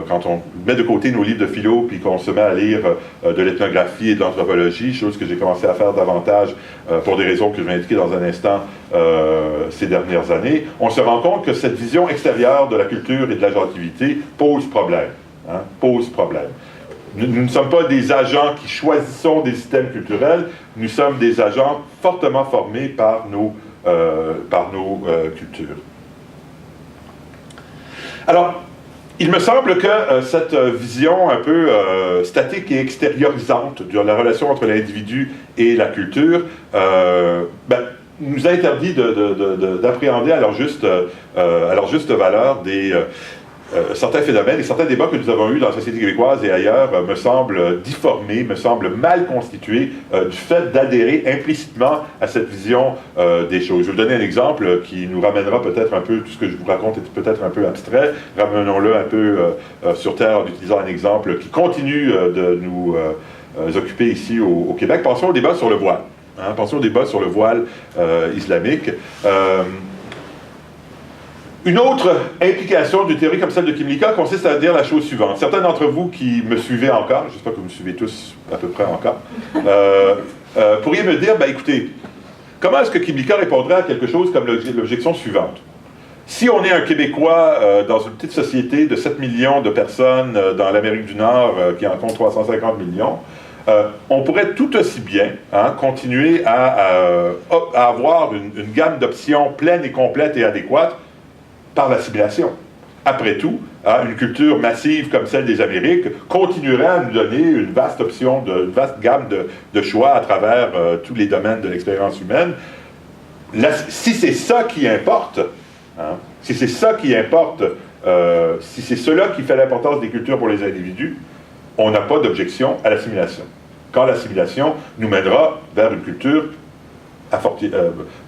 quand on met de côté nos livres de philo, puis qu'on se met à lire de l'ethnographie et de l'anthropologie, chose que j'ai commencé à faire davantage pour des raisons que je vais indiquer dans un instant ces dernières années, on se rend compte que cette vision extérieure de la culture et de l'agentivité pose problème. Hein, pose problème. Nous ne sommes pas des agents qui choisissons des systèmes culturels, nous sommes des agents fortement formés par nos cultures. Alors, il me semble que cette vision un peu statique et extériorisante de la relation entre l'individu et la culture nous interdit d'appréhender à leur juste valeur certains phénomènes et certains débats que nous avons eus dans la société québécoise et ailleurs me semblent difformés, me semblent mal constitués du fait d'adhérer implicitement à cette vision des choses. Je vais vous donner un exemple qui nous ramènera peut-être un peu, tout ce que je vous raconte est peut-être un peu abstrait, ramenons-le un peu sur Terre en utilisant un exemple qui continue de nous occuper ici au Québec. Pensons au débat sur le voile. Hein, pensons au débat sur le voile islamique. Une autre implication d'une théorie comme celle de Kymlicka consiste à dire la chose suivante. Certains d'entre vous qui me suivez encore, j'espère que vous me suivez tous à peu près encore, pourriez me dire, écoutez, comment est-ce que Kymlicka répondrait à quelque chose comme l'objection suivante? Si on est un Québécois dans une petite société de 7 millions de personnes dans l'Amérique du Nord qui en compte 350 millions, on pourrait tout aussi bien continuer à avoir une gamme d'options pleine et complète et adéquate par l'assimilation. Après tout, une culture massive comme celle des Amériques continuerait à nous donner une vaste gamme de choix à travers tous les domaines de l'expérience humaine. Si c'est ça qui importe, si c'est cela qui fait l'importance des cultures pour les individus, on n'a pas d'objection à l'assimilation. Quand l'assimilation nous mènera vers une culture,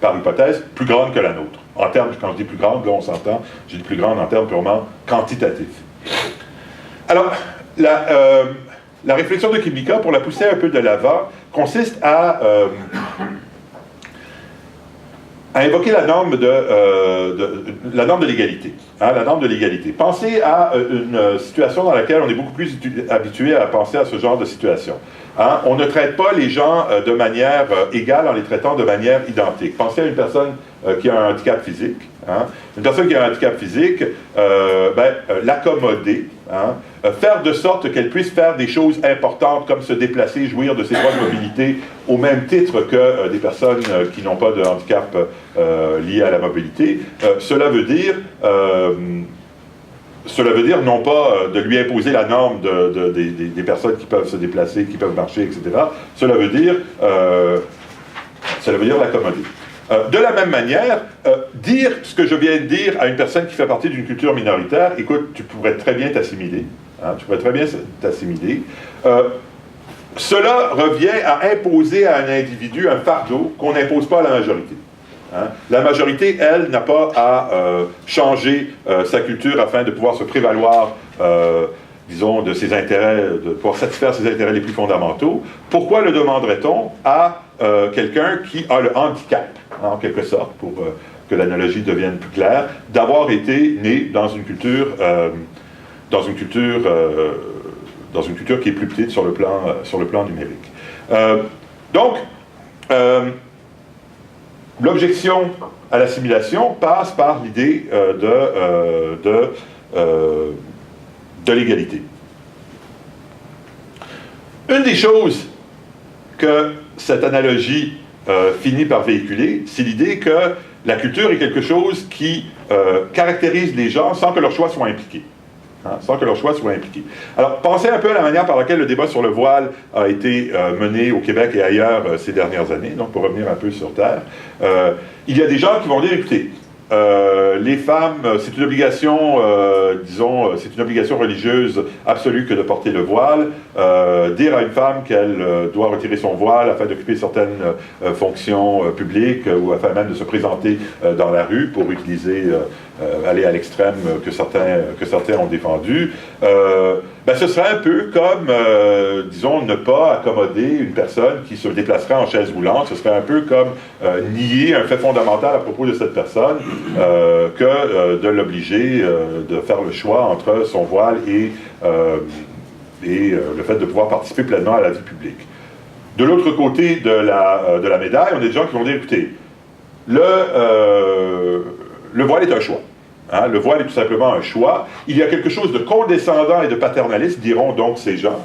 par hypothèse, plus grande que la nôtre. En termes, quand je dis plus grande, là on s'entend, je dis plus grande en termes purement quantitatifs. Alors, la réflexion de Kymlicka, pour la pousser un peu de l'avant, consiste à invoquer la norme de l'égalité. La norme de l'égalité. Pensez à une situation dans laquelle on est beaucoup plus habitué à penser à ce genre de situation. On ne traite pas les gens de manière égale en les traitant de manière identique. Pensez à une personne qui a un handicap physique. Une personne qui a un handicap physique, l'accommoder, faire de sorte qu'elle puisse faire des choses importantes comme se déplacer, jouir de ses droits de mobilité au même titre que des personnes qui n'ont pas de handicap lié à la mobilité. Cela veut dire non pas de lui imposer la norme des personnes qui peuvent se déplacer, qui peuvent marcher, etc. Cela veut dire l'accommoder. De la même manière, dire ce que je viens de dire à une personne qui fait partie d'une culture minoritaire, écoute, tu pourrais très bien t'assimiler. Cela revient à imposer à un individu un fardeau qu'on n'impose pas à la majorité. Hein? La majorité, elle, n'a pas à changer sa culture afin de pouvoir se prévaloir, disons, de ses intérêts, de pouvoir satisfaire ses intérêts les plus fondamentaux. Pourquoi le demanderait-on à quelqu'un qui a le handicap, hein, en quelque sorte, pour que l'analogie devienne plus claire, d'avoir été né dans une culture qui est plus petite sur le plan numérique. Donc, l'objection à l'assimilation passe par l'idée de l'égalité. Une des choses que cette analogie finit par véhiculer, c'est l'idée que la culture est quelque chose qui caractérise les gens sans que leur choix soit impliqué. Hein, sans que leur choix soit impliqué. Alors, pensez un peu à la manière par laquelle le débat sur le voile a été mené au Québec et ailleurs ces dernières années, donc pour revenir un peu sur Terre. Il y a des gens qui vont dire, écoutez, les femmes, c'est une obligation, c'est une obligation religieuse absolue que de porter le voile. Dire à une femme qu'elle doit retirer son voile afin d'occuper certaines fonctions publiques ou afin même de se présenter dans la rue pour utiliser, aller à l'extrême que certains ont défendu, ce serait un peu comme, disons, ne pas accommoder une personne qui se déplacerait en chaise roulante. Ce serait un peu comme nier un fait fondamental à propos de cette personne que de l'obliger de faire le choix entre son voile et le fait de pouvoir participer pleinement à la vie publique. De l'autre côté de la médaille, on a des gens qui vont dire, écoutez, le voile est un choix. Hein, le voile est tout simplement un choix. Il y a quelque chose de condescendant et de paternaliste, diront donc ces gens.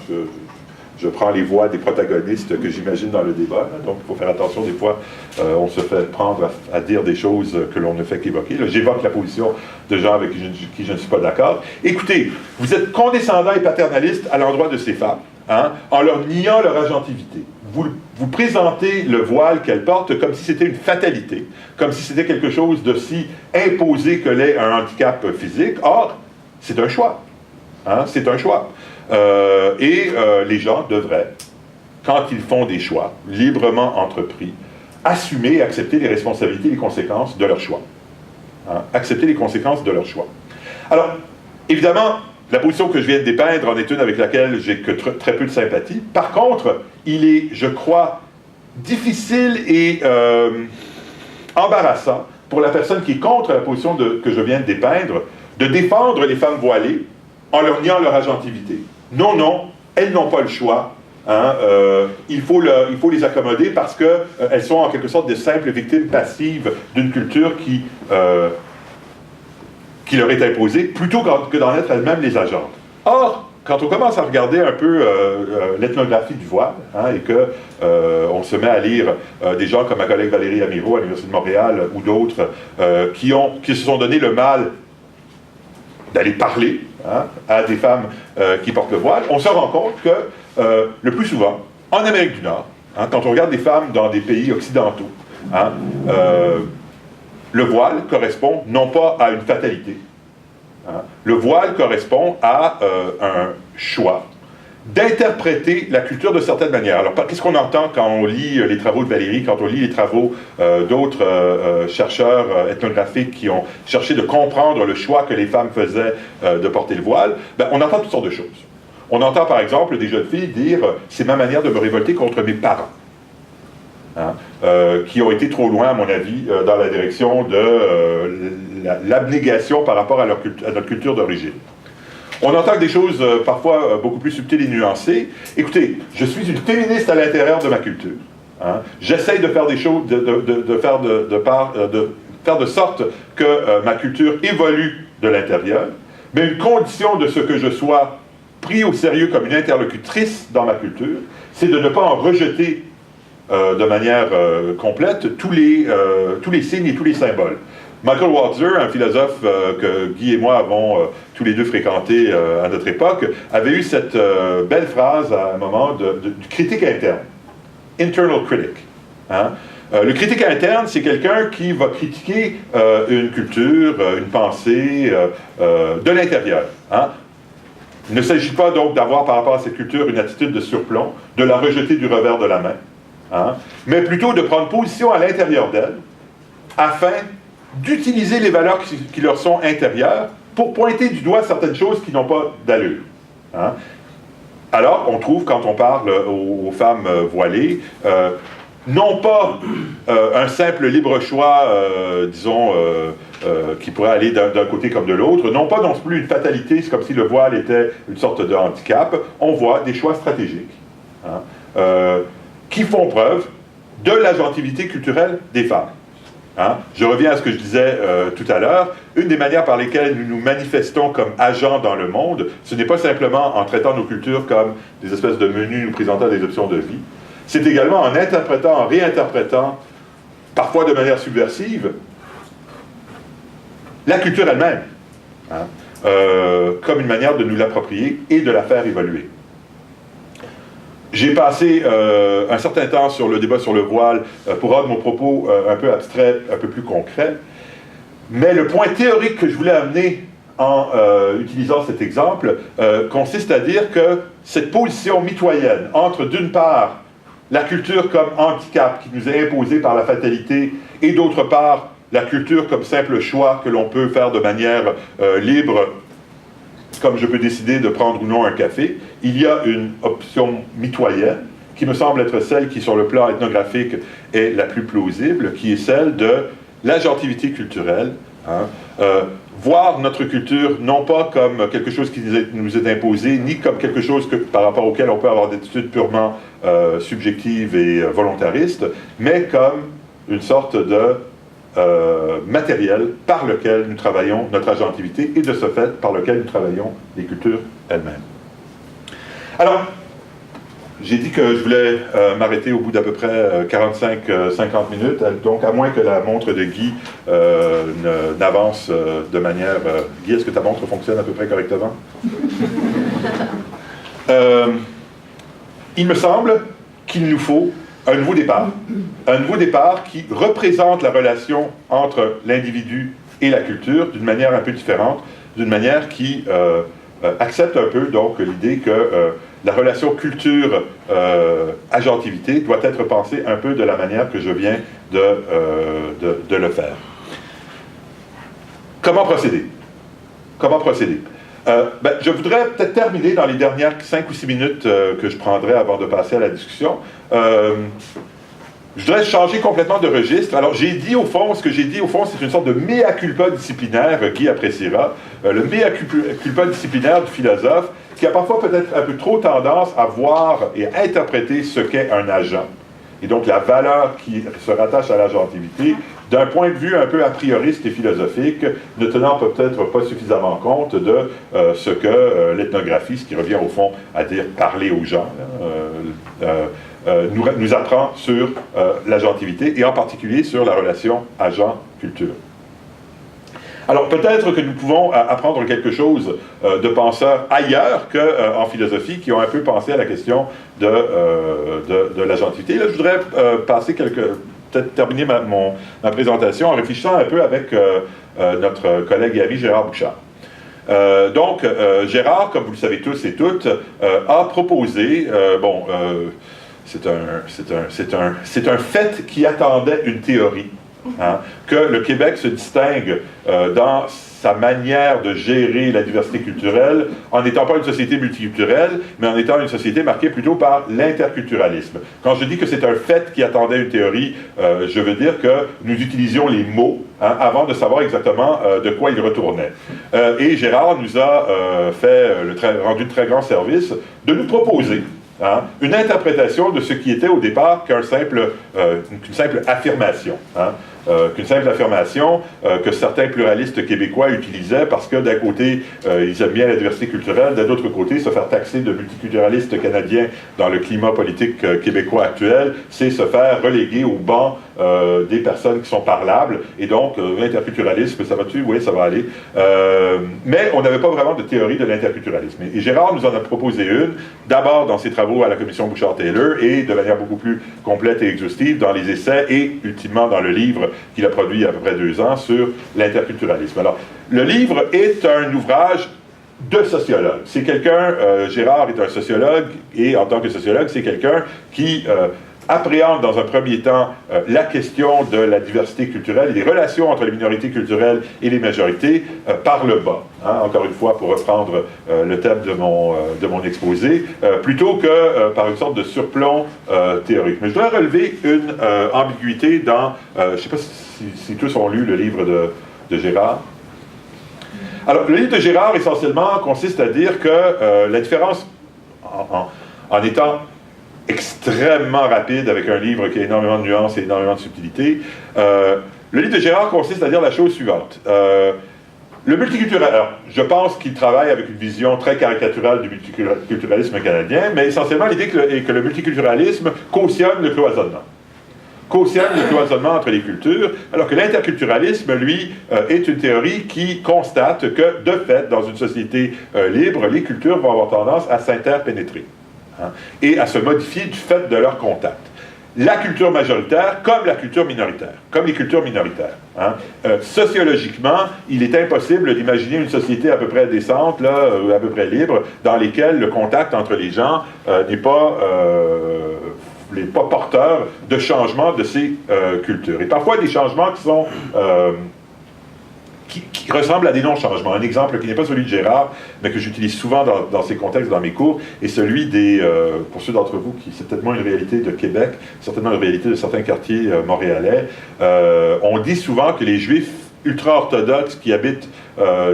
Je prends les voix des protagonistes que j'imagine dans le débat. Hein, donc il faut faire attention, des fois, on se fait prendre à dire des choses que l'on ne fait qu'évoquer. J'évoque la position de gens avec qui je ne suis pas d'accord. Écoutez, vous êtes condescendant et paternaliste à l'endroit de ces femmes, hein, en leur niant leur agentivité. Vous présentez le voile qu'elles portent comme si c'était une fatalité, comme si c'était quelque chose d'aussi imposé que l'est un handicap physique. Or, c'est un choix. Hein, c'est un choix. Les gens devraient, quand ils font des choix librement entrepris, assumer et accepter les responsabilités et les conséquences de leur choix. Hein, accepter les conséquences de leur choix. Alors, évidemment, la position que je viens de dépeindre en est une avec laquelle j'ai que très peu de sympathie. Par contre, il est, je crois, difficile et embarrassant pour la personne qui est contre la position que je viens de dépeindre, de défendre les femmes voilées en leur niant leur agentivité. Non, non, elles n'ont pas le choix. Hein, il faut les accommoder parce qu'elles sont en quelque sorte des simples victimes passives d'une culture qui leur est imposée, plutôt que d'en être elles-mêmes les agentes. Or, quand on commence à regarder un peu l'ethnographie du voile, hein, et qu'on se met à lire des gens comme ma collègue Valérie Amiro à l'Université de Montréal ou d'autres qui se sont donné le mal d'aller parler, hein, à des femmes qui portent le voile, on se rend compte que le plus souvent, en Amérique du Nord, hein, quand on regarde des femmes dans des pays occidentaux, hein, le voile correspond non pas à une fatalité, hein, le voile correspond à un choix d'interpréter la culture de certaines manières. Alors, qu'est-ce qu'on entend quand on lit les travaux de Valérie, quand on lit les travaux d'autres chercheurs ethnographiques qui ont cherché de comprendre le choix que les femmes faisaient de porter le voile? On entend toutes sortes de choses. On entend par exemple des jeunes filles dire « c'est ma manière de me révolter contre mes parents ». Hein, qui ont été trop loin, à mon avis, dans la direction de l'abnégation par rapport à notre culture d'origine. On entend des choses parfois beaucoup plus subtiles et nuancées. Écoutez, je suis une féministe à l'intérieur de ma culture. Hein. J'essaye de faire des choses, de faire de sorte que ma culture évolue de l'intérieur, mais une condition de ce que je sois pris au sérieux comme une interlocutrice dans ma culture, c'est de ne pas en rejeter de manière complète tous les signes et tous les symboles. Michael Walzer, un philosophe que Guy et moi avons tous les deux fréquenté à notre époque, avait eu cette belle phrase à un moment du critique interne. Internal critic. Hein? Le critique interne, c'est quelqu'un qui va critiquer une culture, une pensée de l'intérieur. Hein? Il ne s'agit pas donc d'avoir par rapport à cette culture une attitude de surplomb, de la rejeter du revers de la main, hein? Mais plutôt de prendre position à l'intérieur d'elle afin d'utiliser les valeurs qui leur sont intérieures pour pointer du doigt certaines choses qui n'ont pas d'allure. Hein? Alors, on trouve, quand on parle aux femmes voilées, non pas un simple libre choix, disons, qui pourrait aller d'un côté comme de l'autre, non pas non plus une fatalité, c'est comme si le voile était une sorte de handicap, on voit des choix stratégiques, hein, qui font preuve de l'agentivité culturelle des femmes. Hein? Je reviens à ce que je disais tout à l'heure. Une des manières par lesquelles nous nous manifestons comme agents dans le monde, ce n'est pas simplement en traitant nos cultures comme des espèces de menus nous présentant des options de vie, c'est également en interprétant, en réinterprétant, parfois de manière subversive, la culture elle-même, hein? Comme une manière de nous l'approprier et de la faire évoluer. J'ai passé un certain temps sur le débat sur le voile pour rendre mon propos un peu abstrait, un peu plus concret. Mais le point théorique que je voulais amener en utilisant cet exemple consiste à dire que cette position mitoyenne entre, d'une part, la culture comme handicap qui nous est imposée par la fatalité et, d'autre part, la culture comme simple choix que l'on peut faire de manière libre, comme je peux décider de prendre ou non un café, il y a une option mitoyenne qui me semble être celle qui, sur le plan ethnographique, est la plus plausible, qui est celle de l'agentivité culturelle. Hein, voir notre culture non pas comme quelque chose qui nous est imposé, ni comme quelque chose par rapport auquel on peut avoir des attitudes purement subjectives et volontaristes, mais comme une sorte de matériel par lequel nous travaillons notre agentivité et de ce fait par lequel nous travaillons les cultures elles-mêmes. Alors, j'ai dit que je voulais m'arrêter au bout d'à peu près 45-50 minutes, donc à moins que la montre de Guy n'avance de manière... Guy, est-ce que ta montre fonctionne à peu près correctement? Il me semble qu'il nous faut un nouveau départ. Un nouveau départ qui représente la relation entre l'individu et la culture d'une manière un peu différente, d'une manière qui accepte un peu donc l'idée que la relation culture-agentivité doit être pensée un peu de la manière que je viens de le faire. Comment procéder? Comment procéder? Je voudrais peut-être terminer dans les dernières 5 ou 6 minutes que je prendrai avant de passer à la discussion. Je voudrais changer complètement de registre. Alors, j'ai dit au fond, ce que j'ai dit au fond, c'est une sorte de mea culpa disciplinaire, Guy appréciera, le mea culpa disciplinaire du philosophe, qui a parfois peut-être un peu trop tendance à voir et à interpréter ce qu'est un agent, et donc la valeur qui se rattache à l'agentivité, d'un point de vue un peu a prioriste et philosophique, ne tenant peut-être pas suffisamment compte de ce que l'ethnographie, ce qui revient au fond à dire parler aux gens, nous apprend sur l'agentivité, et en particulier sur la relation agent-culture. Alors peut-être que nous pouvons apprendre quelque chose de penseurs ailleurs qu'en philosophie, qui ont un peu pensé à la question de l'agentivité. Là, je voudrais peut-être terminer ma présentation en réfléchissant un peu avec notre collègue et ami Gérard Bouchard. Gérard, comme vous le savez tous et toutes, a proposé, c'est un fait qui attendait une théorie, hein, que le Québec se distingue dans sa manière de gérer la diversité culturelle en n'étant pas une société multiculturelle, mais en étant une société marquée plutôt par l'interculturalisme. Quand je dis que c'est un fait qui attendait une théorie, je veux dire que nous utilisions les mots hein, avant de savoir exactement de quoi ils retournaient. Et Gérard nous a rendu de très grand service de nous proposer hein, une interprétation de ce qui était au départ qu'une simple affirmation. Hein. Qu'une simple affirmation que certains pluralistes québécois utilisaient parce que d'un côté, ils aiment bien la diversité culturelle, d'un autre côté, se faire taxer de multiculturalistes canadiens dans le climat politique québécois actuel, c'est se faire reléguer au banc des personnes qui sont parlables, et donc l'interculturalisme, ça va-tu? Oui, ça va aller. Mais on n'avait pas vraiment de théorie de l'interculturalisme. Et Gérard nous en a proposé une, d'abord dans ses travaux à la commission Bouchard-Taylor, et de manière beaucoup plus complète et exhaustive dans les essais, et ultimement dans le livre qu'il a produit il y a à peu près 2 ans sur l'interculturalisme. Alors, le livre est un ouvrage de sociologue. C'est quelqu'un, Gérard est un sociologue, et en tant que sociologue, c'est quelqu'un qui appréhende dans un premier temps la question de la diversité culturelle et des relations entre les minorités culturelles et les majorités par le bas. Hein, encore une fois, pour reprendre le thème de mon exposé, plutôt que par une sorte de surplomb théorique. Mais je dois relever une ambiguïté dans... je ne sais pas si tous ont lu le livre de Gérard. Alors, le livre de Gérard, essentiellement, consiste à dire que la différence, en étant extrêmement rapide avec un livre qui a énormément de nuances et énormément de subtilité, le livre de Gérard consiste à dire la chose suivante. Le multiculturalisme, alors, je pense qu'il travaille avec une vision très caricaturale du multiculturalisme canadien, mais essentiellement l'idée est que le multiculturalisme cautionne le cloisonnement. Cautionne le cloisonnement entre les cultures, alors que l'interculturalisme, lui, est une théorie qui constate que, de fait, dans une société libre, les cultures vont avoir tendance à s'interpénétrer, hein, et à se modifier du fait de leur contact. La culture majoritaire comme la culture minoritaire, comme les cultures minoritaires. Hein. Sociologiquement, il est impossible d'imaginer une société à peu près décente, là, à peu près libre, dans laquelle le contact entre les gens n'est pas porteur de changements de ces cultures. Et parfois des changements qui sont... qui ressemble à des non-changements. Un exemple qui n'est pas celui de Gérard, mais que j'utilise souvent dans ces contextes, dans mes cours, est celui des, pour ceux d'entre vous qui, c'est peut-être moins une réalité de Québec, certainement une réalité de certains quartiers montréalais, on dit souvent que les Juifs ultra-orthodoxes qui habitent,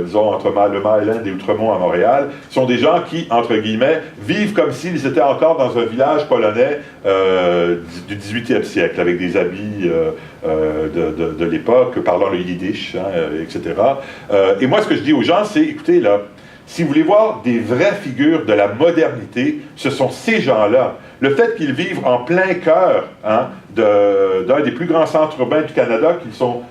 disons, entre le Maryland et Outremont à Montréal, sont des gens qui, entre guillemets, vivent comme s'ils étaient encore dans un village polonais du 18e siècle, avec des habits de l'époque, parlant le yiddish, hein, etc. Et moi, ce que je dis aux gens, c'est, écoutez, là, si vous voulez voir des vraies figures de la modernité, ce sont ces gens-là. Le fait qu'ils vivent en plein cœur, hein, d'un des plus grands centres urbains du Canada, qu'ils sont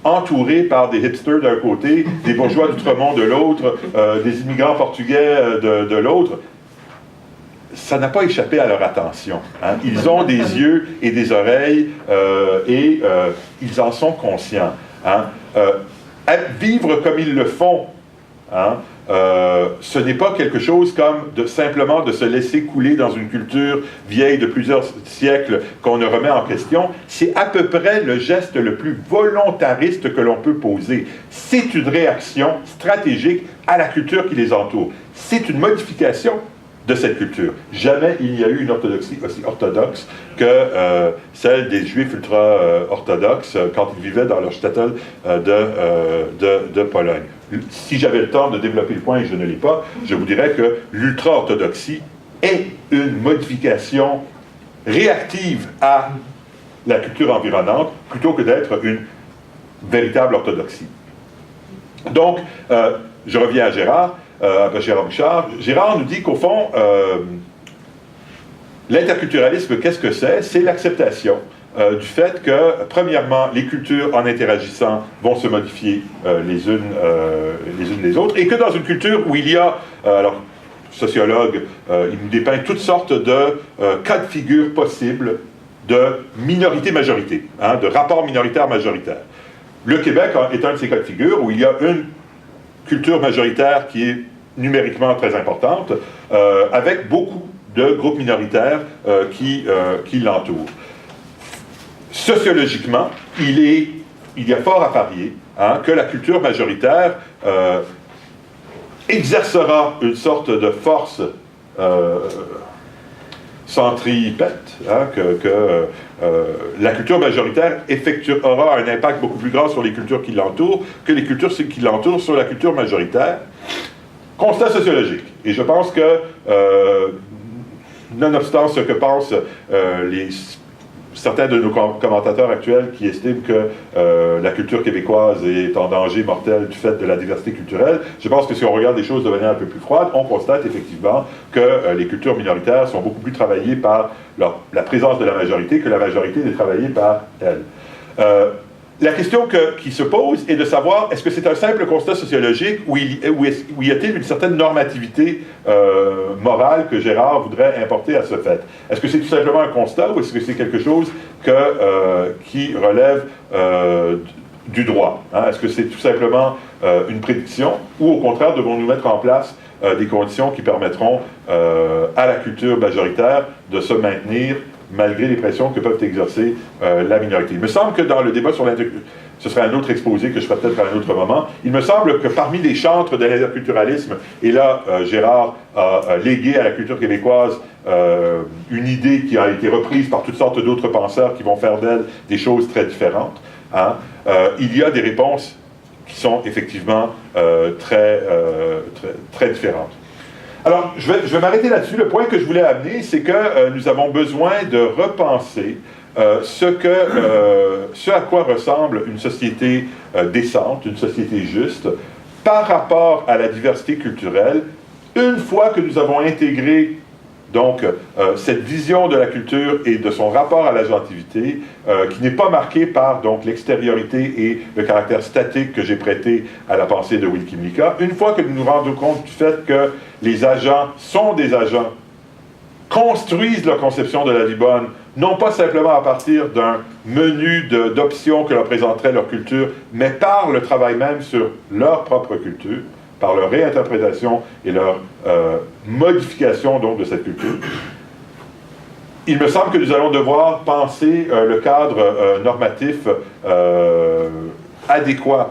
entourés par des hipsters d'un côté, des bourgeois d'Outremont de l'autre, des immigrants portugais de l'autre, ça n'a pas échappé à leur attention. Hein. Ils ont des yeux et des oreilles et ils en sont conscients. Hein. Vivre comme ils le font, hein, ce n'est pas quelque chose comme simplement de se laisser couler dans une culture vieille de plusieurs siècles qu'on ne remet en question. C'est à peu près le geste le plus volontariste que l'on peut poser. C'est une réaction stratégique à la culture qui les entoure. C'est une modification de cette culture. Jamais il n'y a eu une orthodoxie aussi orthodoxe que celle des Juifs ultra-orthodoxes quand ils vivaient dans leur shtetl de Pologne. Si j'avais le temps de développer le point, et je ne l'ai pas, je vous dirais que l'ultra-orthodoxie est une modification réactive à la culture environnante plutôt que d'être une véritable orthodoxie. Donc, je reviens à Gérard. Gérard Bouchard. Gérard nous dit qu'au fond, l'interculturalisme, qu'est-ce que c'est? C'est l'acceptation du fait que, premièrement, les cultures, en interagissant, vont se modifier les unes les autres, et que dans une culture où il y a, alors, sociologue, il nous dépeint toutes sortes de cas de figure possibles de minorité-majorité, hein, de rapport minoritaire-majoritaire. Le Québec est un de ces cas de figure où il y a une culture majoritaire qui est numériquement très importante, avec beaucoup de groupes minoritaires qui l'entourent. Sociologiquement, il y a fort à parier, hein, que la culture majoritaire exercera une sorte de force centripète, hein, que la culture majoritaire aura un impact beaucoup plus grand sur les cultures qui l'entourent que les cultures qui l'entourent sur la culture majoritaire. Constat sociologique. Et je pense que, nonobstant ce que pensent certains de nos commentateurs actuels qui estiment que la culture québécoise est en danger mortel du fait de la diversité culturelle, je pense que si on regarde les choses de manière un peu plus froide, on constate effectivement que les cultures minoritaires sont beaucoup plus travaillées par la présence de la majorité que la majorité n'est travaillée par elle. La question qui se pose est de savoir, est-ce que c'est un simple constat sociologique ou y a-t-il une certaine normativité morale que Gérard voudrait importer à ce fait? Est-ce que c'est tout simplement un constat ou est-ce que c'est quelque chose qui relève du droit? Hein? Est-ce que c'est tout simplement une prédiction ou au contraire devons-nous mettre en place des conditions qui permettront à la culture majoritaire de se maintenir malgré les pressions que peuvent exercer la minorité. Il me semble que dans le débat sur l'interculturalisme, ce serait un autre exposé que je ferai peut-être à un autre moment, il me semble que parmi les chantres de l'interculturalisme, et là, Gérard a légué à la culture québécoise une idée qui a été reprise par toutes sortes d'autres penseurs qui vont faire d'elle des choses très différentes, hein, il y a des réponses qui sont effectivement très différentes. Alors, je vais m'arrêter là-dessus. Le point que je voulais amener, c'est que nous avons besoin de repenser ce à quoi ressemble une société décente, une société juste, par rapport à la diversité culturelle, une fois que nous avons intégré donc cette vision de la culture et de son rapport à l'agentivité, qui n'est pas marquée par donc l'extériorité et le caractère statique que j'ai prêté à la pensée de Will Kimlicka, une fois que nous nous rendons compte du fait que les agents sont des agents, construisent leur conception de la vie bonne, non pas simplement à partir d'un menu d'options que leur présenterait leur culture, mais par le travail même sur leur propre culture, par leur réinterprétation et leur modification donc de cette culture. Il me semble que nous allons devoir penser le cadre normatif adéquat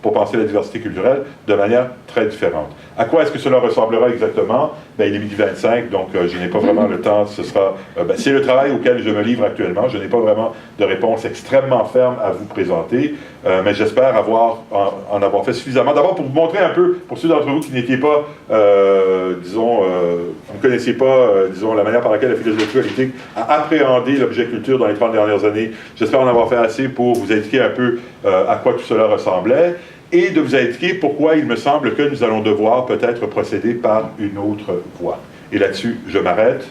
pour penser la diversité culturelle de manière très différente. À quoi est-ce que cela ressemblera exactement? Il est midi 25, donc je n'ai pas vraiment le temps. C'est le travail auquel je me livre actuellement. Je n'ai pas vraiment de réponse extrêmement ferme à vous présenter, mais j'espère en avoir fait suffisamment. D'abord, pour vous montrer un peu, pour ceux d'entre vous qui n'étiez pas, vous ne connaissiez pas, la manière par laquelle la philosophie politique a appréhendé l'objet culture dans les 30 dernières années, j'espère en avoir fait assez pour vous indiquer un peu à quoi tout cela ressemblait, et de vous indiquer pourquoi il me semble que nous allons devoir peut-être procéder par une autre voie. Et là-dessus, je m'arrête.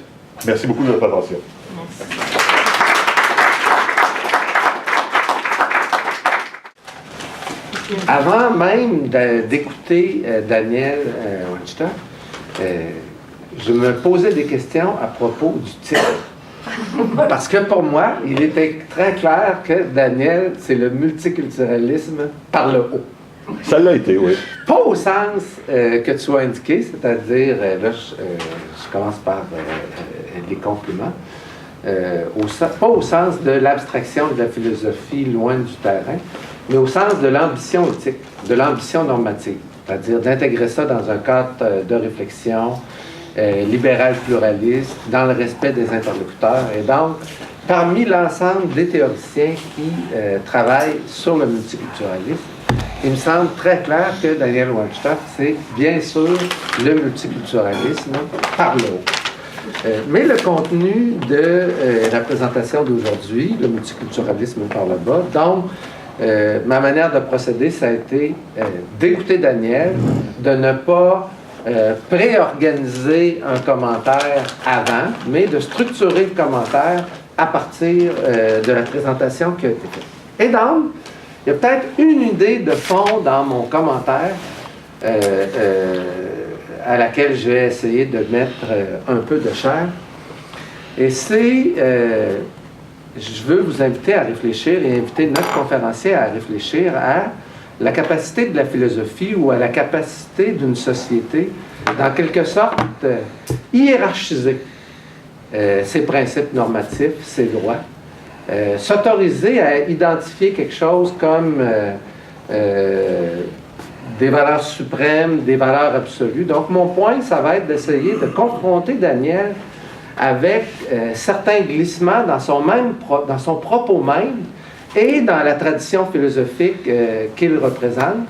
Merci beaucoup de votre attention. Merci. Avant même d'écouter Daniel Ouachita, je me posais des questions à propos du titre. Parce que pour moi, il était très clair que Daniel, c'est le multiculturalisme par le haut. Ça l'a été, oui. Pas au sens que tu as indiqué, c'est-à-dire, là, je commence par les compliments, pas au sens de l'abstraction de la philosophie loin du terrain, mais au sens de l'ambition éthique, de l'ambition normative, c'est-à-dire d'intégrer ça dans un cadre de réflexion libéral pluraliste, dans le respect des interlocuteurs, et donc, parmi l'ensemble des théoriciens qui travaillent sur le multiculturalisme, il me semble très clair que Daniel Ouachita, c'est bien sûr le multiculturalisme par le haut. Mais le contenu de la présentation d'aujourd'hui, le multiculturalisme par le bas, donc ma manière de procéder, ça a été d'écouter Daniel, de ne pas préorganiser un commentaire avant, mais de structurer le commentaire à partir de la présentation qui a été faite. Et donc, il y a peut-être une idée de fond dans mon commentaire à laquelle je vais essayer de mettre un peu de chair. Et c'est, je veux vous inviter à réfléchir et inviter notre conférencier à réfléchir à la capacité de la philosophie ou à la capacité d'une société, dans quelque sorte, hiérarchiser ses principes normatifs, ses droits, s'autoriser à identifier quelque chose comme des valeurs suprêmes, des valeurs absolues. Donc, mon point, ça va être d'essayer de confronter Daniel avec certains glissements dans son propos même et dans la tradition philosophique qu'il représente.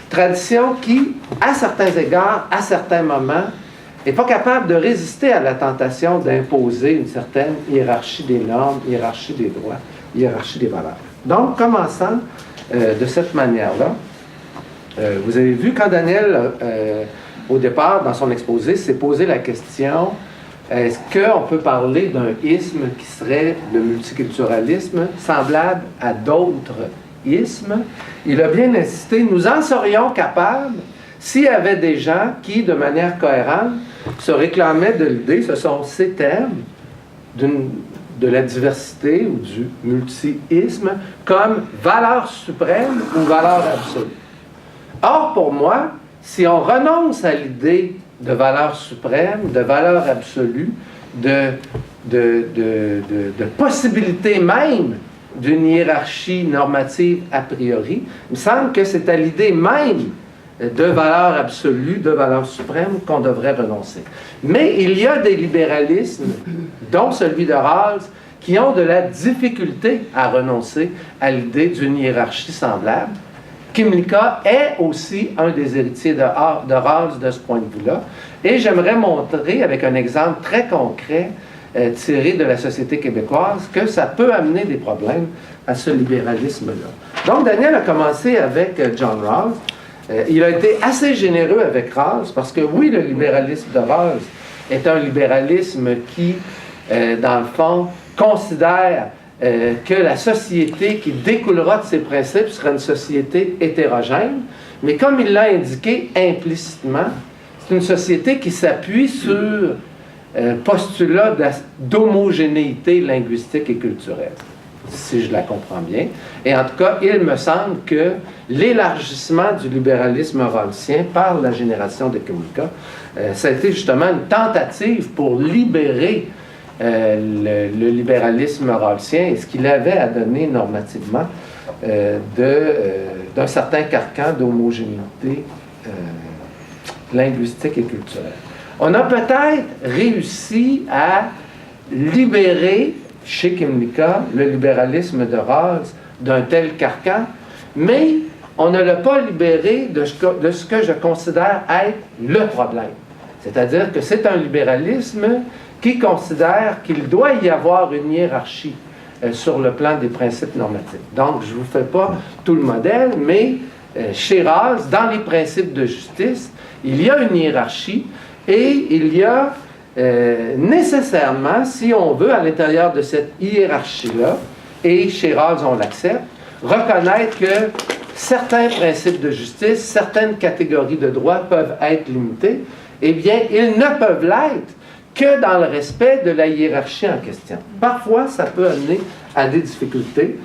Tradition qui, à certains égards, à certains moments, n'est pas capable de résister à la tentation d'imposer une certaine hiérarchie des normes, hiérarchie des droits, hiérarchie des valeurs. Donc, commençons de cette manière-là. Vous avez vu quand Daniel, au départ, dans son exposé, s'est posé la question, est-ce qu'on peut parler d'un isme qui serait le multiculturalisme, semblable à d'autres ismes? Il a bien insisté, nous en serions capables s'il y avait des gens qui, de manière cohérente, se réclamaient de l'idée, ce sont ces termes de la diversité ou du multiisme comme valeur suprême ou valeur absolue. Or, pour moi, si on renonce à l'idée de valeur suprême, de valeur absolue, de de possibilité même d'une hiérarchie normative a priori. Il me semble que c'est à l'idée même de valeur absolue, de valeur suprême qu'on devrait renoncer. Mais il y a des libéralismes, dont celui de Rawls, qui ont de la difficulté à renoncer à l'idée d'une hiérarchie semblable. Kymlicka est aussi un des héritiers de Rawls de ce point de vue-là. Et j'aimerais montrer, avec un exemple très concret, tiré de la société québécoise, que ça peut amener des problèmes à ce libéralisme-là. Donc, Daniel a commencé avec John Rawls. Il a été assez généreux avec Rawls, parce que oui, le libéralisme de Rawls est un libéralisme qui, dans le fond, considère que la société qui découlera de ses principes sera une société hétérogène, mais comme il l'a indiqué implicitement, c'est une société qui s'appuie sur postulat d'homogénéité linguistique et culturelle, si je la comprends bien. Et en tout cas, il me semble que l'élargissement du libéralisme rawlsien par la génération de Kymlicka, ça a été justement une tentative pour libérer le libéralisme rawlsien et ce qu'il avait à donner normativement d'un certain carcan d'homogénéité linguistique et culturelle. On a peut-être réussi à libérer chez Kymlicka le libéralisme de Rawls d'un tel carcan, mais on ne l'a pas libéré de ce que je considère être le problème. C'est-à-dire que c'est un libéralisme qui considère qu'il doit y avoir une hiérarchie sur le plan des principes normatifs. Donc, je ne vous fais pas tout le modèle, mais chez Rawls, dans les principes de justice, il y a une hiérarchie et il y a nécessairement, si on veut, à l'intérieur de cette hiérarchie-là, et chez Rawls on l'accepte, reconnaître que certains principes de justice, certaines catégories de droits peuvent être limitées, eh bien, ils ne peuvent l'être que dans le respect de la hiérarchie en question. Parfois, ça peut amener à des difficultés,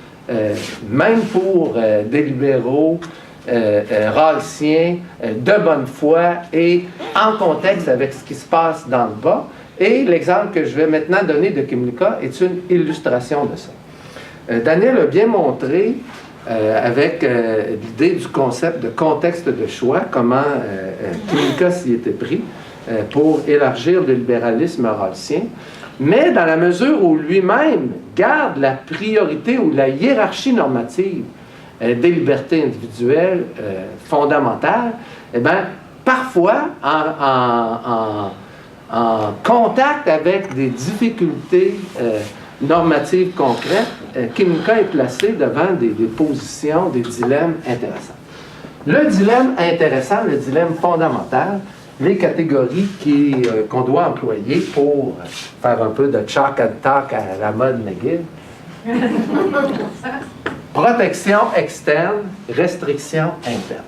même pour des libéraux rawlsiens de bonne foi et en contexte avec ce qui se passe dans le bas. Et l'exemple que je vais maintenant donner de Kymlicka est une illustration de ça. Daniel a bien montré, avec l'idée du concept de contexte de choix, comment Kymlicka s'y était pris pour élargir le libéralisme rawlsien, mais dans la mesure où lui-même garde la priorité ou la hiérarchie normative des libertés individuelles fondamentales, eh bien, parfois, en contact avec des difficultés normatives concrètes, Kymlicka est placé devant des positions, des dilemmes intéressants. Le dilemme intéressant, le dilemme fondamental, les catégories qu'on doit employer pour faire un peu de chalk and talk à la mode McGill. Protection externe, restriction interne.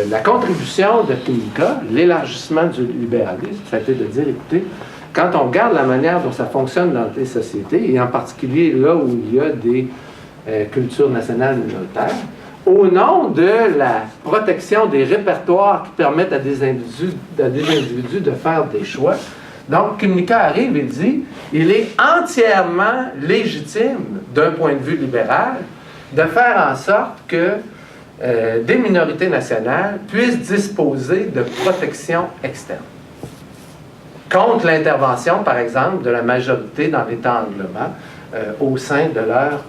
La contribution de Kymlicka, l'élargissement du libéralisme, ça a été de dire, écoutez, quand on regarde la manière dont ça fonctionne dans les sociétés, et en particulier là où il y a des cultures nationales minoritaires, au nom de la protection des répertoires qui permettent à des individus de faire des choix. Donc, Kymlicka arrive et dit, il est entièrement légitime, d'un point de vue libéral, de faire en sorte que des minorités nationales puissent disposer de protection externe. Contre l'intervention, par exemple, de la majorité dans l'État angloman, au sein de leur,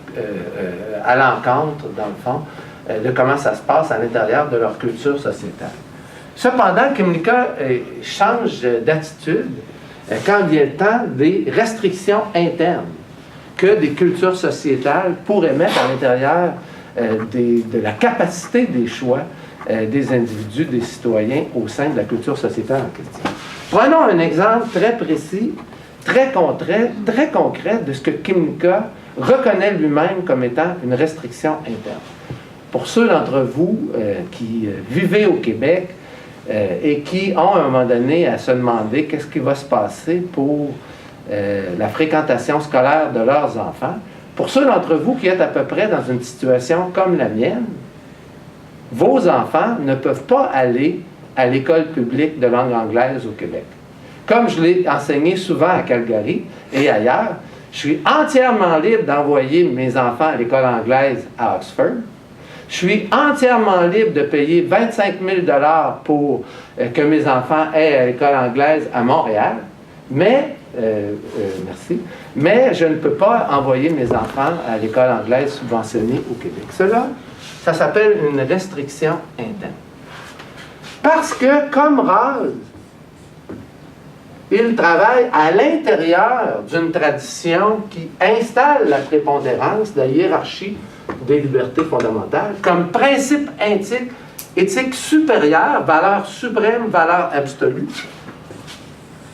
à l'encontre, dans le fond, de comment ça se passe à l'intérieur de leur culture sociétale. Cependant, Kymlicka change d'attitude quand vient le temps des restrictions internes que des cultures sociétales pourraient mettre à l'intérieur de la capacité des choix des individus, des citoyens au sein de la culture sociétale en question. Prenons un exemple très précis, très concret de ce que Kymlicka reconnaît lui-même comme étant une restriction interne. Pour ceux d'entre vous qui vivez au Québec et qui ont à un moment donné à se demander qu'est-ce qui va se passer pour la fréquentation scolaire de leurs enfants, pour ceux d'entre vous qui êtes à peu près dans une situation comme la mienne, vos enfants ne peuvent pas aller à l'école publique de langue anglaise au Québec. comme je l'ai enseigné souvent à Calgary et ailleurs, je suis entièrement libre d'envoyer mes enfants à l'école anglaise à Oxford. Je suis entièrement libre de payer 25 000 $ pour que mes enfants aient à l'école anglaise à Montréal, mais, merci, mais je ne peux pas envoyer mes enfants à l'école anglaise subventionnée au Québec. Cela, ça s'appelle une restriction interne. Parce que, comme Rawls, il travaille à l'intérieur d'une tradition qui installe la prépondérance de la hiérarchie des libertés fondamentales comme principe éthique supérieur, valeur suprême, valeur absolue.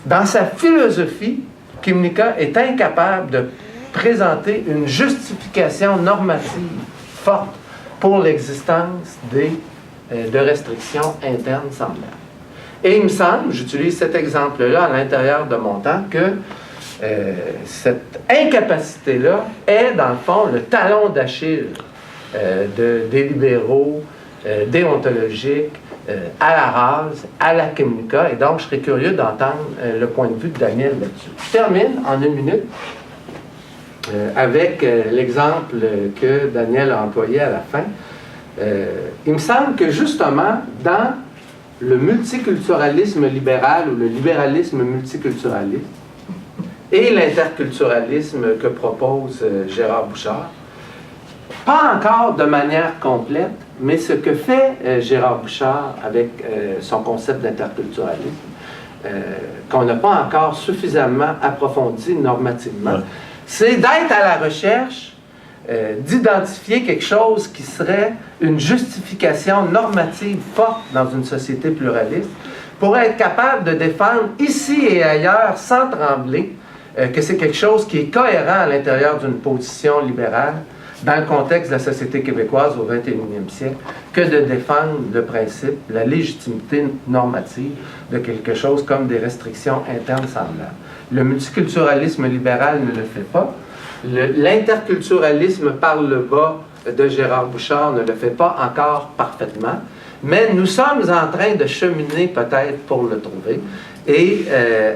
Dans sa philosophie, Kimmika est incapable de présenter une justification normative forte pour l'existence de restrictions internes semblables. Et il me semble, j'utilise cet exemple-là à l'intérieur de mon temps, que cette incapacité-là est, dans le fond, le talon d'Achille des libéraux déontologiques à la Rawls, à la Kimmika, et donc je serais curieux d'entendre le point de vue de Daniel là-dessus. Je termine en une minute avec l'exemple que Daniel a employé à la fin. Il me semble que justement, dans le multiculturalisme libéral ou le libéralisme multiculturaliste et l'interculturalisme que propose Gérard Bouchard, pas encore de manière complète, mais ce que fait Gérard Bouchard avec son concept d'interculturalisme, qu'on n'a pas encore suffisamment approfondi normativement, c'est d'être à la recherche d'identifier quelque chose qui serait une justification normative forte dans une société pluraliste pour être capable de défendre ici et ailleurs sans trembler que c'est quelque chose qui est cohérent à l'intérieur d'une position libérale dans le contexte de la société québécoise au 21e siècle que de défendre le principe, la légitimité normative de quelque chose comme des restrictions internes semblables. Le multiculturalisme libéral ne le fait pas. L'interculturalisme par le bas de Gérard Bouchard ne le fait pas encore parfaitement, mais nous sommes en train de cheminer peut-être pour le trouver. Et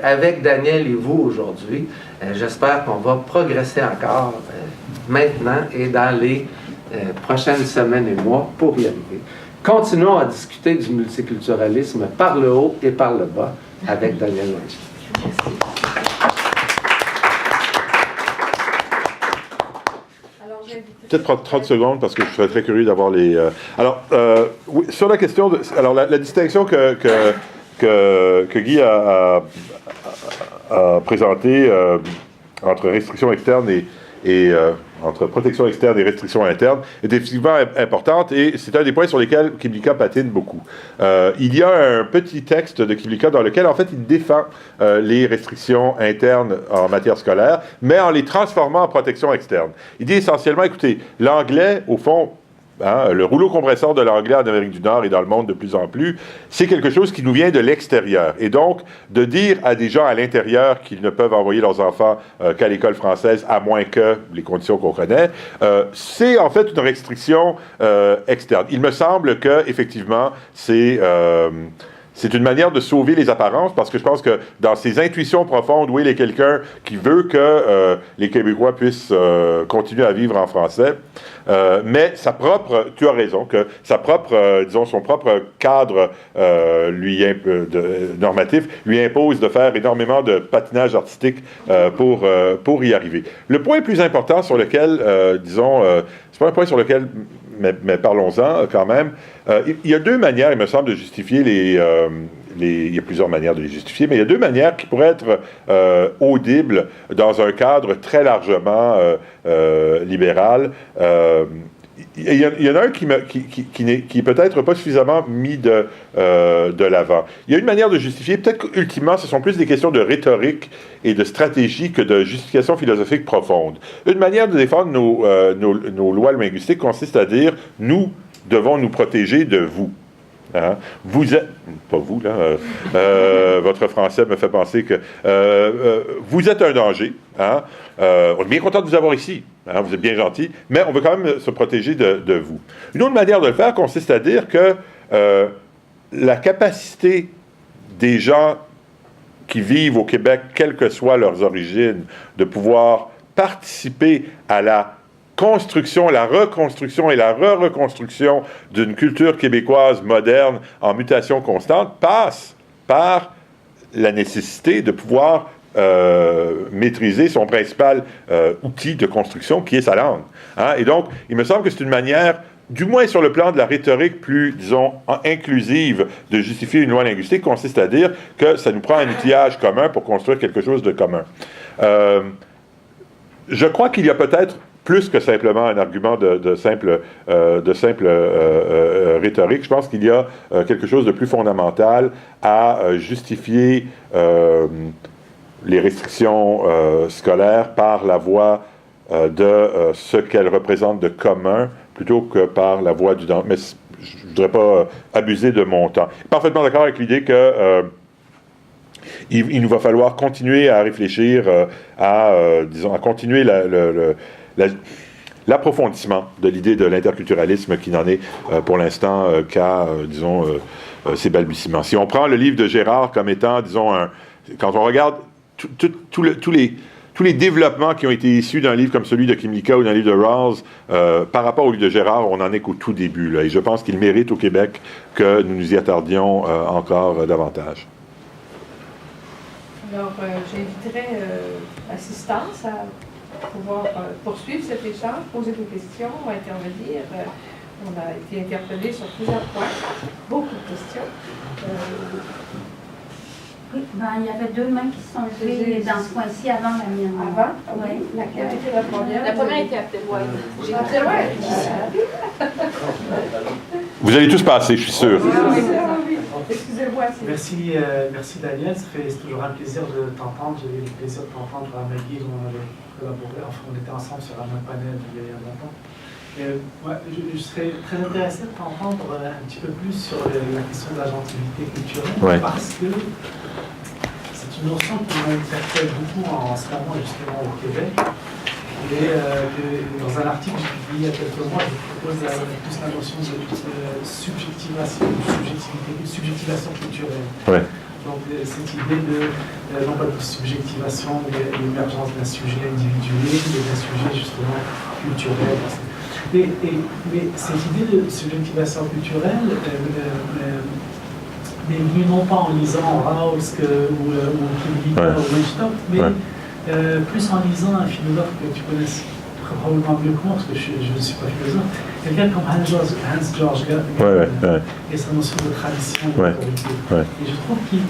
avec Daniel et vous aujourd'hui, j'espère qu'on va progresser encore maintenant et dans les prochaines semaines et mois pour y arriver. Continuons à discuter du multiculturalisme par le haut et par le bas avec Daniel Weinstein. Merci. Peut-être 30 secondes, parce que je serais très curieux d'avoir les... oui, sur la question de... Alors, la distinction que Guy a présentée entre restrictions externes et entre protection externe et restriction interne est effectivement importante, et c'est un des points sur lesquels Kimmika patine beaucoup. Il y a un petit texte de Kimmika dans lequel, en fait, il défend les restrictions internes en matière scolaire, mais en les transformant en protection externe. Il dit essentiellement, écoutez, l'anglais, au fond, le rouleau compresseur de l'anglais en Amérique du Nord et dans le monde de plus en plus, c'est quelque chose qui nous vient de l'extérieur. Et donc, de dire à des gens à l'intérieur qu'ils ne peuvent envoyer leurs enfants qu'à l'école française, à moins que les conditions qu'on connaît, c'est en fait une restriction externe. Il me semble que, effectivement, c'est une manière de sauver les apparences, parce que je pense que dans ses intuitions profondes, oui, il est quelqu'un qui veut que les Québécois puissent continuer à vivre en français, mais tu as raison, que son propre cadre normatif lui impose de faire énormément de patinage artistique pour y arriver. Le point plus important sur lequel, c'est pas un point sur lequel, mais parlons-en quand même, il y a deux manières, il me semble, de justifier il y a plusieurs manières de les justifier, mais il y a deux manières qui pourraient être audibles dans un cadre très largement libéral. Il y en a un qui est peut-être pas suffisamment mis de l'avant. Il y a une manière de justifier, peut-être qu'ultimement, ce sont plus des questions de rhétorique et de stratégie que de justification philosophique profonde. Une manière de défendre nos lois linguistiques consiste à dire « nous devons nous protéger de vous ». Hein? Vous êtes, pas vous là, votre français me fait penser que vous êtes un danger. Hein? On est bien content de vous avoir ici. Hein? Vous êtes bien gentil, mais on veut quand même se protéger de vous. Une autre manière de le faire consiste à dire que la capacité des gens qui vivent au Québec, quelles que soient leurs origines, de pouvoir participer à la construction, la reconstruction et la re-reconstruction d'une culture québécoise moderne en mutation constante passe par la nécessité de pouvoir maîtriser son principal outil de construction qui est sa langue. Hein? Et donc, il me semble que c'est une manière, du moins sur le plan de la rhétorique plus, disons, inclusive, de justifier une loi linguistique, consiste à dire que ça nous prend un outillage commun pour construire quelque chose de commun. Je crois qu'il y a peut-être plus que simplement un argument de simple rhétorique. Je pense qu'il y a quelque chose de plus fondamental à justifier les restrictions scolaires par la voie de ce qu'elles représentent de commun, plutôt que par la voie du danger. Mais je ne voudrais pas abuser de mon temps. Parfaitement d'accord avec l'idée que il nous va falloir continuer à réfléchir à continuer l'approfondissement de l'idée de l'interculturalisme qui n'en est pour l'instant qu'à, ses balbutiements. Si on prend le livre de Gérard comme étant, disons, quand on regarde tous les développements qui ont été issus d'un livre comme celui de Kymlicka ou d'un livre de Rawls, par rapport au livre de Gérard, on n'en est qu'au tout début. Là, et je pense qu'il mérite au Québec que nous nous y attardions encore davantage. Alors, j'inviterai l'assistance à pouvoir poursuivre cet échange, poser des questions, intervenir. On a été interpellé sur plusieurs points, beaucoup de questions. Oui, il y avait deux mains qui sont levées dans ce coin-ci avant la mienne. Avant? Oui. Laquelle était la première? La première était à Péloise. Vous allez tous passer, je suis sûr. Excusez-moi. Merci Daniel, c'est toujours un plaisir de t'entendre. J'ai eu le plaisir de t'entendre à McGill, on avait collaboré, enfin on était ensemble sur un même panel il y a longtemps. Moi, je serais très intéressé de t'entendre un petit peu plus sur la question de l'agentivité culturelle, parce que c'est une notion qui m'interpelle beaucoup en ce moment justement au Québec. Et dans un article que j'ai publié il y a quelques mois, je propose plus la notion de subjectivation culturelle. Ouais. Donc cette idée non pas de subjectivation, mais l'émergence d'un sujet individuel, mais d'un sujet justement culturel. Mais cette idée de subjectivation culturelle n'est venue non pas en lisant Rawls ou Kymlicka ou Weinstock, mais plus en lisant un philosophe que tu connais probablement mieux que moi, parce que je ne suis pas philosophe, quelqu'un comme Hans-Georg Gadamer et sa notion de tradition et d'autorité. Et je trouve qu'il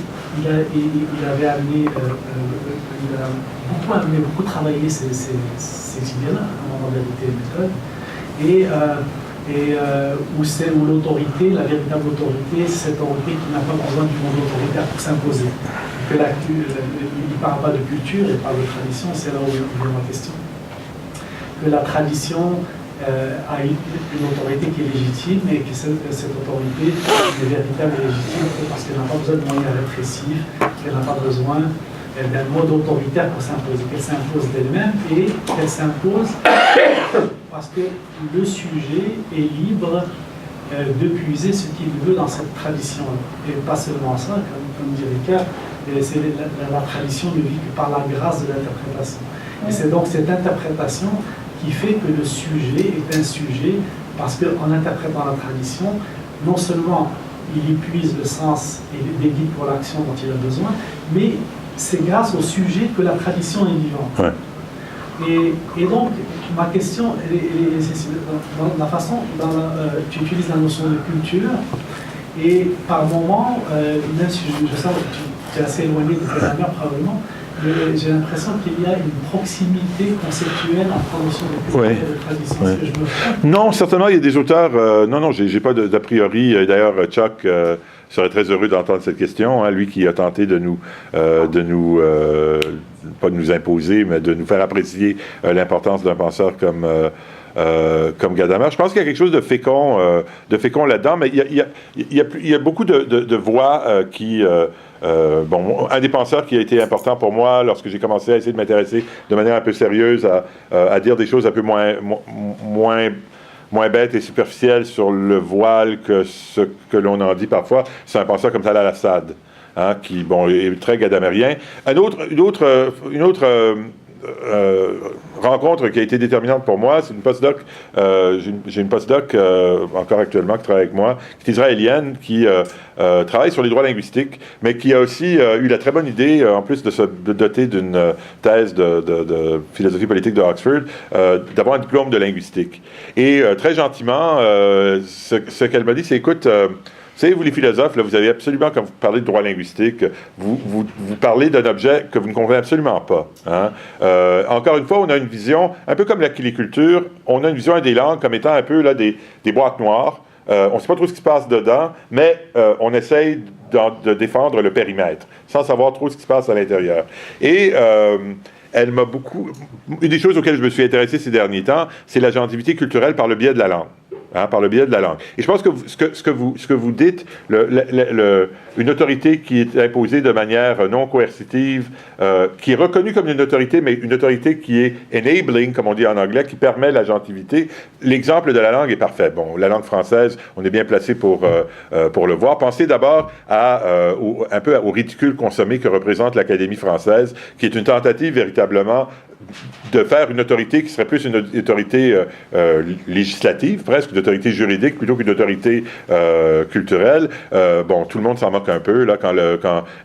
avait amené, il a beaucoup travaillé ces idées-là, en modalité et méthode, où l'autorité, la véritable autorité, c'est cette autorité qui n'a pas besoin du monde autoritaire pour s'imposer. Il ne parle pas de culture, il parle de tradition, c'est là où vient ma question. Que la tradition a une autorité qui est légitime, et que cette autorité est véritable et légitime parce qu'elle n'a pas besoin de moyens répressifs, qu'elle n'a pas besoin d'un mode autoritaire pour s'imposer, qu'elle s'impose d'elle-même et qu'elle s'impose parce que le sujet est libre de puiser ce qu'il veut dans cette tradition-là. Et pas seulement ça, comme dirait Ricard, c'est la tradition ne vit que par la grâce de l'interprétation. Et c'est donc cette interprétation qui fait que le sujet est un sujet, parce qu'en interprétant la tradition, non seulement il y puise le sens et des guides pour l'action dont il a besoin, mais c'est grâce au sujet que la tradition est vivante. Et donc, ma question, dans la façon dont tu utilises la notion de culture, et par moment, même si je sens que tu es assez éloigné de tes amis probablement, mais j'ai l'impression qu'il y a une proximité conceptuelle entre la notion de culture et de tradition. Est-ce que je me trompe? Non, certainement, il y a des auteurs... non, j'ai pas d'a priori. D'ailleurs, Chuck serait très heureux d'entendre cette question, hein, lui qui a tenté de nous pas de nous imposer, mais de nous faire apprécier l'importance d'un penseur comme Gadamer. Je pense qu'il y a quelque chose de fécond là-dedans, mais il y a beaucoup de voix qui... un des penseurs qui a été important pour moi lorsque j'ai commencé à essayer de m'intéresser de manière un peu sérieuse à dire des choses un peu moins bêtes et superficielles sur le voile que ce que l'on en dit parfois, c'est un penseur comme Talal Assad. hein, qui, bon, est très gadamérien. Une autre rencontre qui a été déterminante pour moi, c'est une postdoc, j'ai une postdoc encore actuellement qui travaille avec moi, qui est israélienne, qui travaille sur les droits linguistiques, mais qui a aussi eu la très bonne idée, en plus de se doter d'une thèse de philosophie politique de Oxford, d'avoir un diplôme de linguistique. Et très gentiment, ce qu'elle m'a dit, c'est, écoute, vous savez, vous les philosophes, là, vous avez absolument, quand vous parlez de droit linguistique, vous parlez d'un objet que vous ne comprenez absolument pas. Hein? Encore une fois, on a une vision, un peu comme l'agriculture, on a une vision des langues comme étant un peu là, des boîtes noires. On ne sait pas trop ce qui se passe dedans, mais on essaye de défendre le périmètre, sans savoir trop ce qui se passe à l'intérieur. Et elle m'a beaucoup... Une des choses auxquelles je me suis intéressé ces derniers temps, c'est l'agentivité culturelle par le biais de la langue. Hein, par le biais de la langue. Et je pense que ce que vous dites, une autorité qui est imposée de manière non coercitive, qui est reconnue comme une autorité, mais une autorité qui est enabling, comme on dit en anglais, qui permet l'agentivité, l'exemple de la langue est parfait. Bon, la langue française, on est bien placé pour le voir. Pensez d'abord un peu au ridicule consommé que représente l'Académie française, qui est une tentative véritablement de faire une autorité qui serait plus une autorité législative, presque, une autorité juridique, plutôt qu'une autorité culturelle. Bon, tout le monde s'en moque un peu, là, quand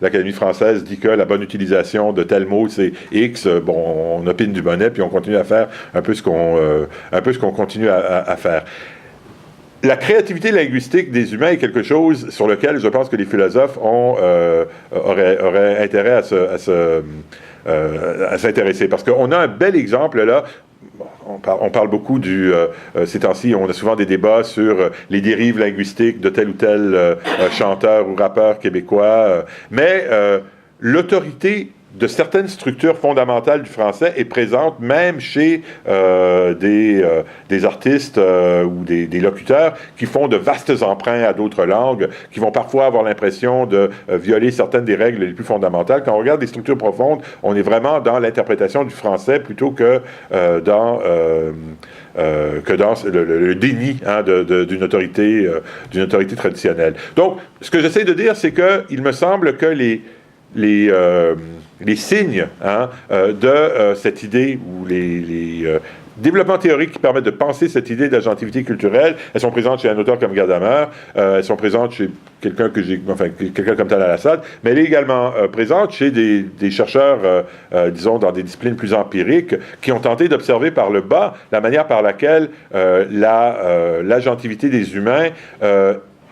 l'Académie française dit que la bonne utilisation de tel mot, c'est X, bon, on opine du bonnet, puis on continue à faire un peu ce qu'on continue à faire. La créativité linguistique des humains est quelque chose sur lequel je pense que les philosophes auraient intérêt à s'intéresser. Parce qu'on a un bel exemple là. On parle beaucoup ces temps-ci, on a souvent des débats sur les dérives linguistiques de tel ou tel chanteur ou rappeur québécois. Mais l'autorité de certaines structures fondamentales du français est présente même chez des artistes ou des locuteurs qui font de vastes emprunts à d'autres langues, qui vont parfois avoir l'impression de violer certaines des règles les plus fondamentales. Quand on regarde des structures profondes, on est vraiment dans l'interprétation du français plutôt que dans le déni, hein, d'une autorité traditionnelle. Donc, ce que j'essaie de dire, c'est qu'il me semble que les signes, hein, de cette idée, ou les développements théoriques qui permettent de penser cette idée d'agentivité culturelle, elles sont présentes chez un auteur comme Gadamer, elles sont présentes chez quelqu'un comme Tal al-Assad, mais elle est également présente chez des chercheurs, disons, dans des disciplines plus empiriques, qui ont tenté d'observer par le bas la manière par laquelle l'agentivité des humains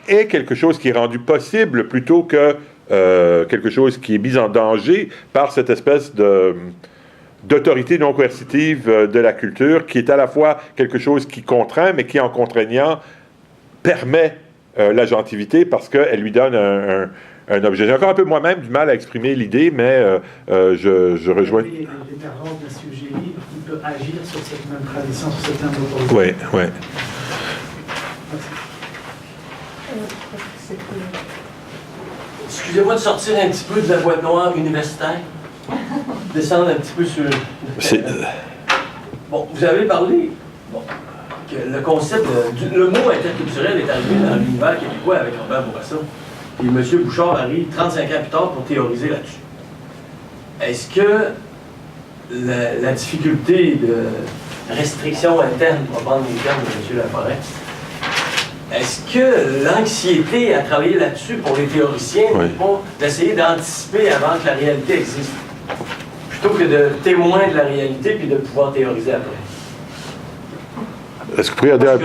est quelque chose qui est rendu possible plutôt que quelque chose qui est mis en danger par cette espèce d'autorité non coercitive de la culture, qui est à la fois quelque chose qui contraint, mais qui, en contraignant, permet l'agentivité parce qu'elle lui donne un objet. J'ai encore un peu moi-même du mal à exprimer l'idée, mais je rejoins... L'émergence d'un sujet libre qui peut agir sur cette même tradition, sur cette même autorité. Oui, oui. Excusez-moi de sortir un petit peu de la boîte noire universitaire, descendre un petit peu sur... Bon, vous avez parlé que le concept, le mot interculturel est arrivé dans l'univers québécois avec Robert Bourassa. Et M. Bouchard arrive 35 ans plus tard pour théoriser là-dessus. Est-ce que la difficulté de restriction interne, on va prendre les termes de M. Laforêt, est-ce que l'anxiété à travailler là-dessus pour les théoriciens n'est pas d'essayer d'anticiper avant que la réalité existe, plutôt que de témoin de la réalité puis de pouvoir théoriser après? Est-ce que vous pourriez dire...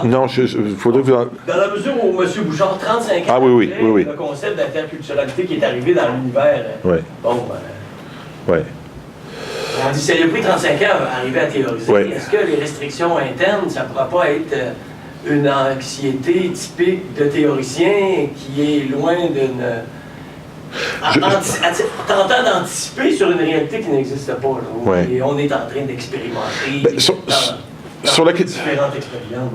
Non, il faudrait que vous... Dans la mesure où M. Bouchard, 35 ans après, le concept d'interculturalité qui est arrivé dans l'univers, on dit ça lui a pris 35 ans à arriver à théoriser. Est-ce que les restrictions internes, ça ne pourra pas être une anxiété typique de théoricien qui est loin d'une... tentant d'anticiper sur une réalité qui n'existe pas. Là, et on est en train d'expérimenter sur la différentes expériences.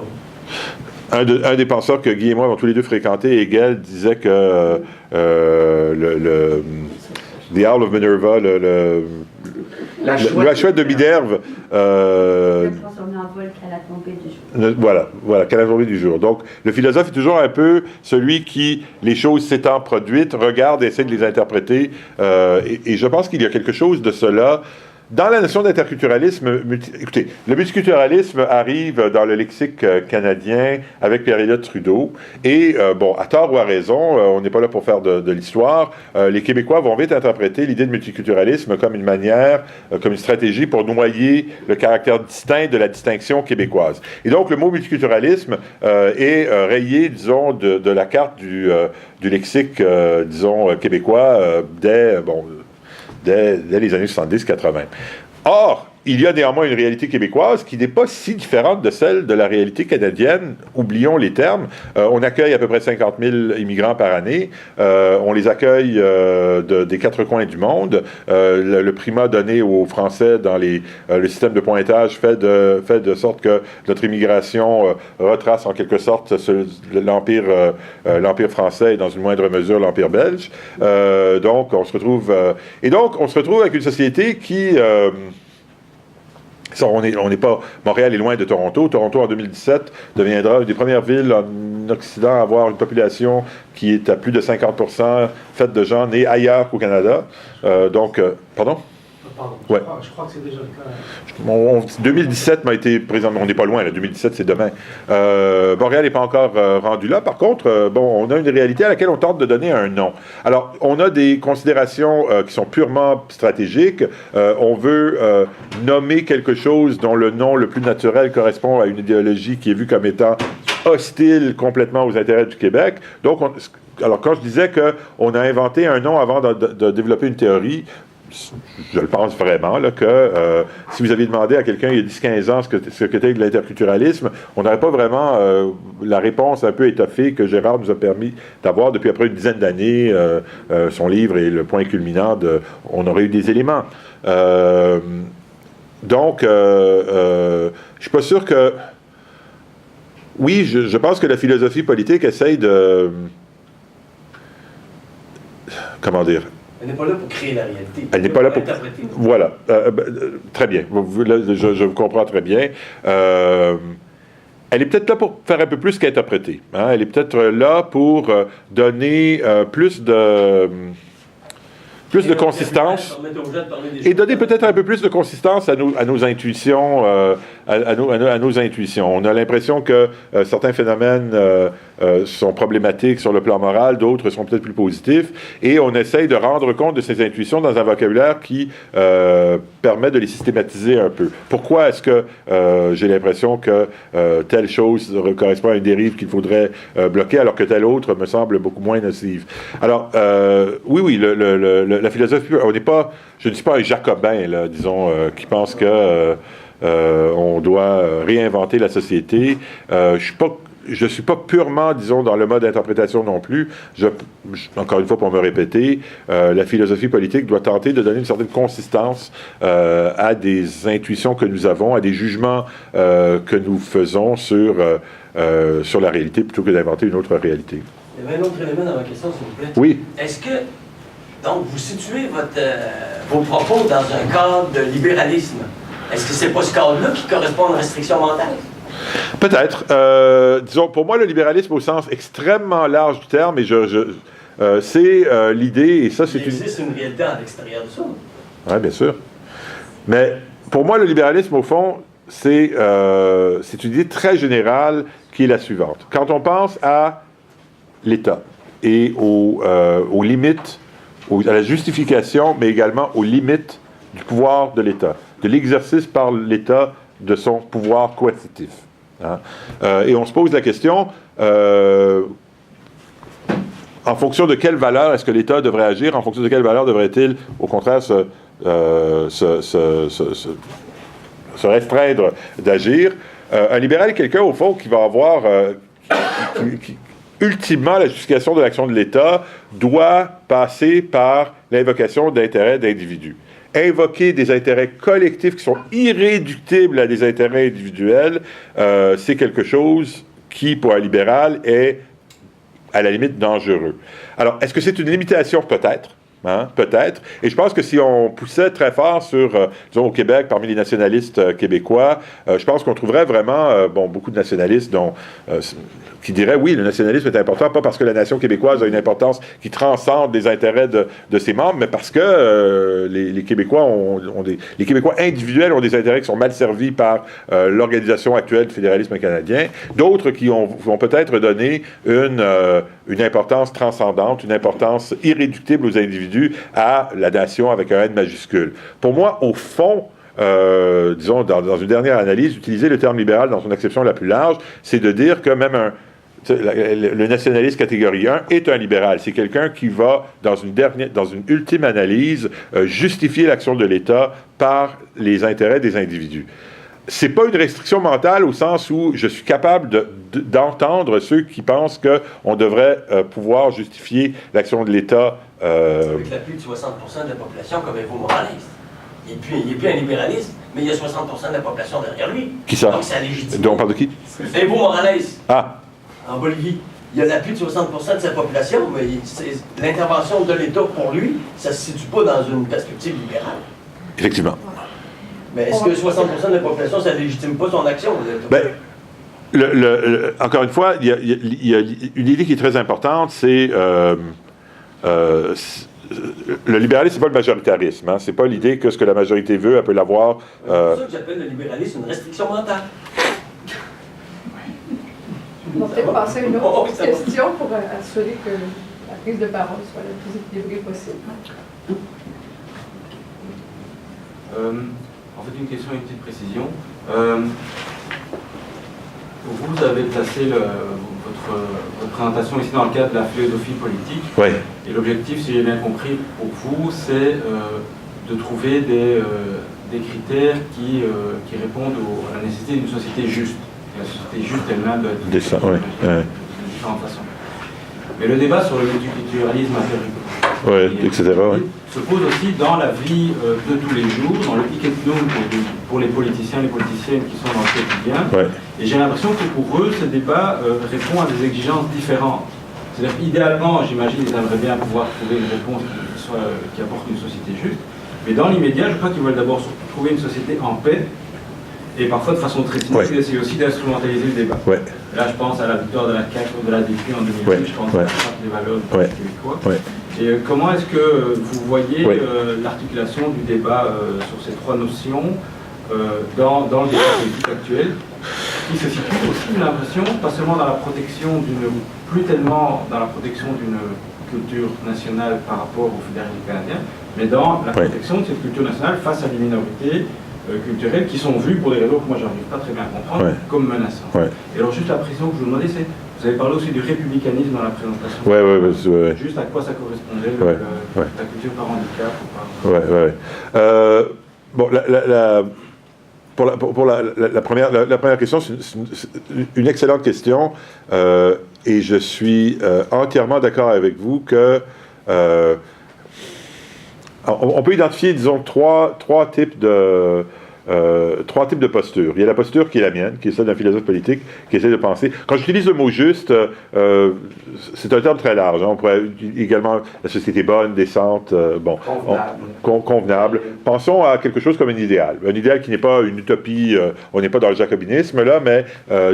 Un des penseurs que Guy et moi avons tous les deux fréquenté, Hegel, disait que The Owl of Minerva, La chouette de Minerve. Ne transformer en vol qu'à la tombée du jour. Voilà, qu'à la tombée du jour. Donc, le philosophe est toujours un peu celui qui, les choses s'étant produites, regarde et essaie de les interpréter. Et je pense qu'il y a quelque chose de cela. Dans la notion d'interculturalisme, écoutez, le multiculturalisme arrive dans le lexique canadien avec Pierre-Éliott Trudeau. Et, bon, à tort ou à raison, on n'est pas là pour faire de l'histoire, les Québécois vont vite interpréter l'idée de multiculturalisme comme une manière, comme une stratégie pour noyer le caractère distinct de la distinction québécoise. Et donc, le mot multiculturalisme est rayé, disons, de la carte du lexique, disons, québécois dès les années 70-80. Or, il y a néanmoins une réalité québécoise qui n'est pas si différente de celle de la réalité canadienne. Oublions les termes. On accueille à peu près 50 000 immigrants par année. On les accueille des quatre coins du monde. Le primat donné aux Français dans le système de pointage fait de sorte que notre immigration retrace en quelque sorte l'Empire français et dans une moindre mesure l'Empire belge. Donc, on se retrouve avec une société qui... on n'est pas... Montréal est loin de Toronto. Toronto, en 2017, deviendra une des premières villes en Occident à avoir une population qui est à plus de 50% faite de gens nés ailleurs qu'au Canada. Pardon? Pardon, ouais. Je crois que c'est déjà le cas. 2017 m'a été présenté, on n'est pas loin, là, 2017 c'est demain. Montréal n'est pas encore rendu là. Par contre, on a une réalité à laquelle on tente de donner un nom. Alors, on a des considérations qui sont purement stratégiques. On veut nommer quelque chose dont le nom le plus naturel correspond à une idéologie qui est vue comme étant hostile complètement aux intérêts du Québec. Donc, alors quand je disais qu'on a inventé un nom avant de développer une théorie, je le pense vraiment, là, que si vous aviez demandé à quelqu'un il y a 10-15 ans ce que était de l'interculturalisme, on n'aurait pas vraiment la réponse un peu étoffée que Gérard nous a permis d'avoir depuis à peu près une dizaine d'années. Son livre est le point culminant on aurait eu des éléments. Donc, je suis pas sûr que... Oui, je pense que la philosophie politique essaye de... Comment dire? Elle n'est pas là pour créer la réalité. Elle n'est pas là pour... interpréter. Voilà. Très bien. Je vous comprends très bien. Elle est peut-être là pour faire un peu plus qu'interpréter. Hein? Elle est peut-être là pour donner plus de consistance et donner peut-être un peu plus de consistance à nos intuitions, à nos intuitions. On a l'impression que certains phénomènes sont problématiques sur le plan moral, d'autres sont peut-être plus positifs, et on essaye de rendre compte de ces intuitions dans un vocabulaire qui permet de les systématiser un peu. Pourquoi est-ce que j'ai l'impression que telle chose correspond à une dérive qu'il faudrait bloquer, alors que telle autre me semble beaucoup moins nocive? Alors, oui, la philosophie, je ne suis pas un jacobin, là, disons, qui pense que on doit réinventer la société. Je ne suis pas purement, disons, dans le mode d'interprétation non plus. Encore une fois, pour me répéter, la philosophie politique doit tenter de donner une certaine consistance à des intuitions que nous avons, à des jugements que nous faisons sur la réalité, plutôt que d'inventer une autre réalité. Il y avait un autre élément dans ma question, s'il vous plaît. Oui. Est-ce que, donc, vous situez vos propos dans un cadre de libéralisme? Est-ce que c'est pas ce cadre-là qui correspond à une restriction mentale? Peut-être. Disons, pour moi, le libéralisme au sens extrêmement large du terme, et c'est l'idée, et ça, c'est Il existe une réalité à l'extérieur de ça. Oui, bien sûr. Mais pour moi, le libéralisme, au fond, c'est une idée très générale qui est la suivante. Quand on pense à l'État et aux limites, à la justification, mais également aux limites du pouvoir de l'État, de l'exercice par l'État de son pouvoir coercitif. Hein? Et on se pose la question, en fonction de quelle valeur est-ce que l'État devrait agir, en fonction de quelle valeur devrait-il, au contraire, se restreindre d'agir. Un libéral est quelqu'un, au fond, qui va avoir... ultimement, la justification de l'action de l'État doit passer par l'invocation d'intérêts d'individus. Invoquer des intérêts collectifs qui sont irréductibles à des intérêts individuels, c'est quelque chose qui, pour un libéral, est à la limite dangereux. Alors, est-ce que c'est une limitation? Peut-être. Hein, peut-être. Et je pense que si on poussait très fort sur, disons, au Québec, parmi les nationalistes québécois, je pense qu'on trouverait vraiment, beaucoup de nationalistes dont, qui diraient, oui, le nationalisme est important, pas parce que la nation québécoise a une importance qui transcende les intérêts de ses membres, mais parce que les Québécois les Québécois individuels ont des intérêts qui sont mal servis par l'organisation actuelle du fédéralisme canadien. D'autres qui vont peut-être donner une importance transcendante, une importance irréductible aux individus, à la nation avec un N majuscule. Pour moi, au fond, disons, dans une dernière analyse, utiliser le terme libéral dans son acception la plus large, c'est de dire que même le nationaliste catégorie 1 est un libéral. C'est quelqu'un qui va, dans une ultime analyse, justifier l'action de l'État par les intérêts des individus. C'est pas une restriction mentale au sens où je suis capable d'entendre ceux qui pensent qu'on devrait pouvoir justifier l'action de l'État. Avec l'appui de 60% de la population comme Evo Morales. Il n'est plus un libéraliste, mais il y a 60% de la population derrière lui. Qui ça? Donc c'est légitime. Donc on parle de qui? Evo Morales. Ah. En Bolivie. Il y a l'appui de 60% de sa population, mais l'intervention de l'État pour lui, ça ne se situe pas dans une perspective libérale. Effectivement. Mais est-ce que 60% de la population, ça ne légitime pas son action? Ben, encore une fois, il y a une idée qui est très importante, c'est le libéralisme, c'est pas le majoritarisme. Hein, c'est pas l'idée que ce que la majorité veut, elle peut l'avoir. C'est pour ça que j'appelle le libéralisme une restriction mentale. On va peut-être passer à une autre question pour assurer que la prise de parole soit la plus équilibrée possible. En fait, une question et une petite précision. Vous avez placé votre présentation ici dans le cadre de la philosophie politique. Oui. Et l'objectif, si j'ai bien compris, pour vous, c'est de trouver des critères qui répondent à la nécessité d'une société juste. La société juste elle-même doit être de différentes façons. Mais le débat sur le multiculturalisme etc. se pose aussi dans la vie de tous les jours, dans le hic et nunc pour les politiciens et les politiciennes qui sont dans le quotidien. Ouais. Et j'ai l'impression que pour eux, ce débat répond à des exigences différentes. C'est-à-dire qu'idéalement, j'imagine, ils aimeraient bien pouvoir trouver une réponse qui apporte une société juste. Mais dans l'immédiat, je crois qu'ils veulent d'abord trouver une société en paix. Et parfois de façon très cynique, ils essaient aussi d'instrumentaliser le débat. Ouais. Là, je pense à la victoire de la CAQ ou de la DQ en 2008, je pense à la charte des valeurs du québécois. Et comment est-ce que vous voyez l'articulation du débat sur ces trois notions dans le débat politique actuel, qui se situe aussi, j'ai l'impression, pas seulement dans la protection plus tellement dans la protection d'une culture nationale par rapport au fédéralisme canadien, mais dans la protection de cette culture nationale face à des minorités culturelles qui sont vues, pour des raisons que moi j'arrive pas très bien à comprendre, comme menaçantes. Et alors juste la précision que je vous demandais, c'est, vous avez parlé aussi du républicanisme dans la présentation. Juste à quoi ça correspondait, la culture par handicap ou par... Bon, pour la première question, c'est une excellente question, et je suis entièrement d'accord avec vous que on peut identifier, disons, trois types de postures. Il y a la posture qui est la mienne, qui est celle d'un philosophe politique qui essaie de penser. Quand j'utilise le mot juste, c'est un terme très large. Hein. On pourrait également la société bonne, décente, convenable. Pensons à quelque chose comme un idéal. Un idéal qui n'est pas une utopie, on n'est pas dans le jacobinisme là, mais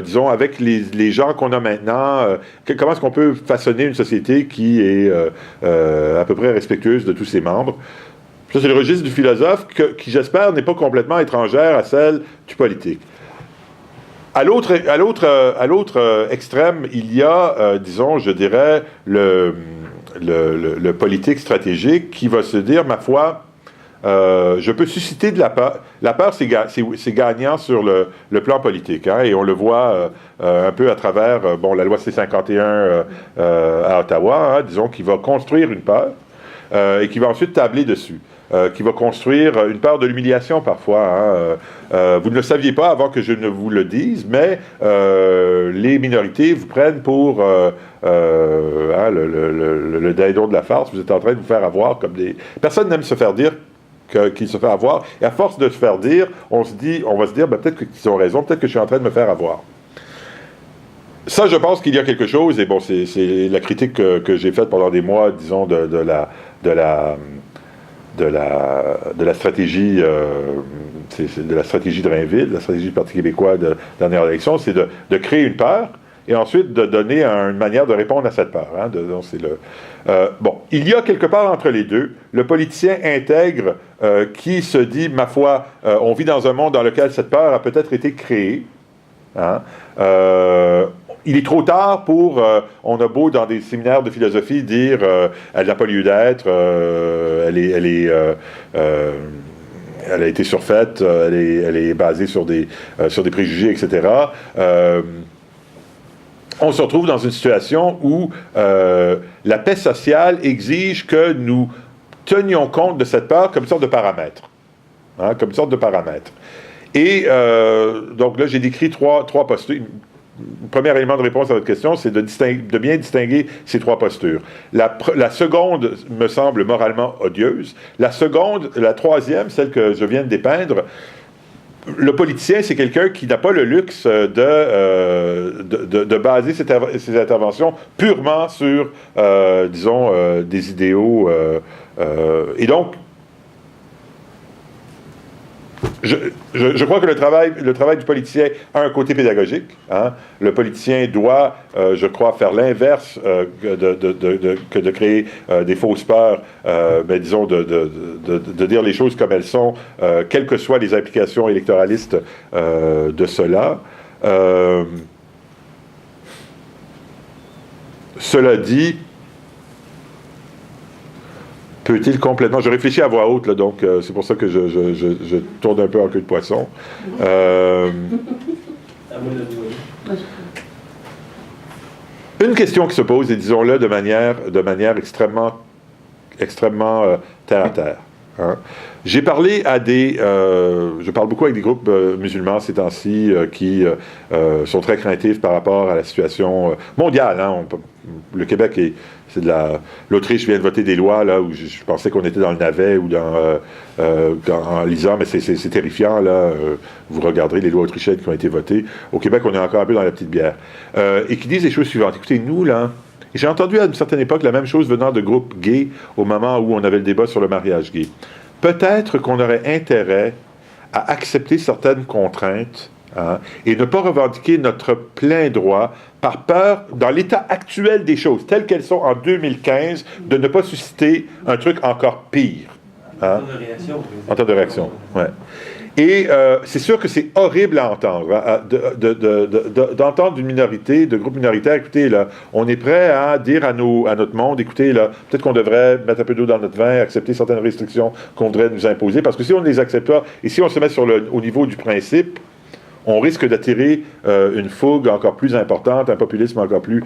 disons, avec les gens qu'on a maintenant, comment est-ce qu'on peut façonner une société qui est à peu près respectueuse de tous ses membres? Ça, c'est le registre du philosophe qui, j'espère, n'est pas complètement étrangère à celle du politique. À l'autre extrême, il y a, disons, je dirais, le politique stratégique qui va se dire, ma foi, je peux susciter de la peur. La peur, c'est gagnant sur le plan politique, hein, et on le voit un peu à travers la loi C-51 à Ottawa, hein, disons, qui va construire une peur et qui va ensuite tabler dessus. Qui va construire une peur de l'humiliation parfois. Hein. Vous ne le saviez pas avant que je ne vous le dise, mais les minorités vous prennent pour le dindon de la farce. Vous êtes en train de vous faire avoir comme des... Personne n'aime se faire dire qu'il se fait avoir. Et à force de se faire dire, on va se dire, peut-être qu'ils ont raison, peut-être que je suis en train de me faire avoir. ça, je pense qu'il y a quelque chose, et bon, c'est la critique que j'ai faite pendant des mois, disons, de la stratégie, de la stratégie de Drainville, de la stratégie du Parti québécois de la dernière élection, c'est de créer une peur, et ensuite de donner une manière de répondre à cette peur. Hein, donc bon, il y a quelque part entre les deux le politicien intègre qui se dit, ma foi, on vit dans un monde dans lequel cette peur a peut-être été créée. Hein, il est trop tard pour, on a beau dans des séminaires de philosophie dire elle n'a pas lieu d'être, elle a été surfaite, elle est basée sur des préjugés, etc. On se retrouve dans une situation où la paix sociale exige que nous tenions compte de cette peur comme une sorte de paramètre. Hein, comme une sorte de paramètre. Et donc là, j'ai décrit trois postures. Le premier élément de réponse à votre question, c'est de bien distinguer ces trois postures. La seconde me semble moralement odieuse. La troisième, celle que je viens de dépeindre, le politicien, c'est quelqu'un qui n'a pas le luxe de baser ses interventions purement sur, disons, des idéaux. Et donc, je crois que le travail du politicien a un côté pédagogique. Hein. Le politicien doit, je crois, faire l'inverse que de créer des fausses peurs, mais disons de dire les choses comme elles sont, quelles que soient les implications électoralistes de cela. Cela dit, peut-il complètement... Je réfléchis à voix haute, là, donc c'est pour ça que je tourne un peu en queue de poisson. Une question qui se pose, et disons-le de manière extrêmement terre à terre. Hein. J'ai parlé à je parle beaucoup avec des groupes musulmans ces temps-ci qui sont très craintifs par rapport à la situation mondiale. Hein. Le Québec c'est l'Autriche vient de voter des lois là où je pensais qu'on était dans le navet ou en lisant, mais c'est terrifiant là. Vous regarderez les lois autrichiennes qui ont été votées. Au Québec, on est encore un peu dans la petite bière. Et qui disent les choses suivantes. Écoutez, nous là. Et j'ai entendu à une certaine époque la même chose venant de groupes gays au moment où on avait le débat sur le mariage gay. Peut-être qu'on aurait intérêt à accepter certaines contraintes, hein, et ne pas revendiquer notre plein droit par peur, dans l'état actuel des choses, telles qu'elles sont en 2015, de ne pas susciter un truc encore pire. Hein? En termes de réaction. Ouais. Et c'est sûr que c'est horrible à entendre, hein, d'entendre d'une minorité, de groupes minoritaires, écoutez, là, on est prêt à dire à notre monde, écoutez, là, peut-être qu'on devrait mettre un peu d'eau dans notre vin, accepter certaines restrictions qu'on voudrait nous imposer, parce que si on ne les accepte pas, et si on se met au niveau du principe, on risque d'attirer une fougue encore plus importante, un populisme encore plus...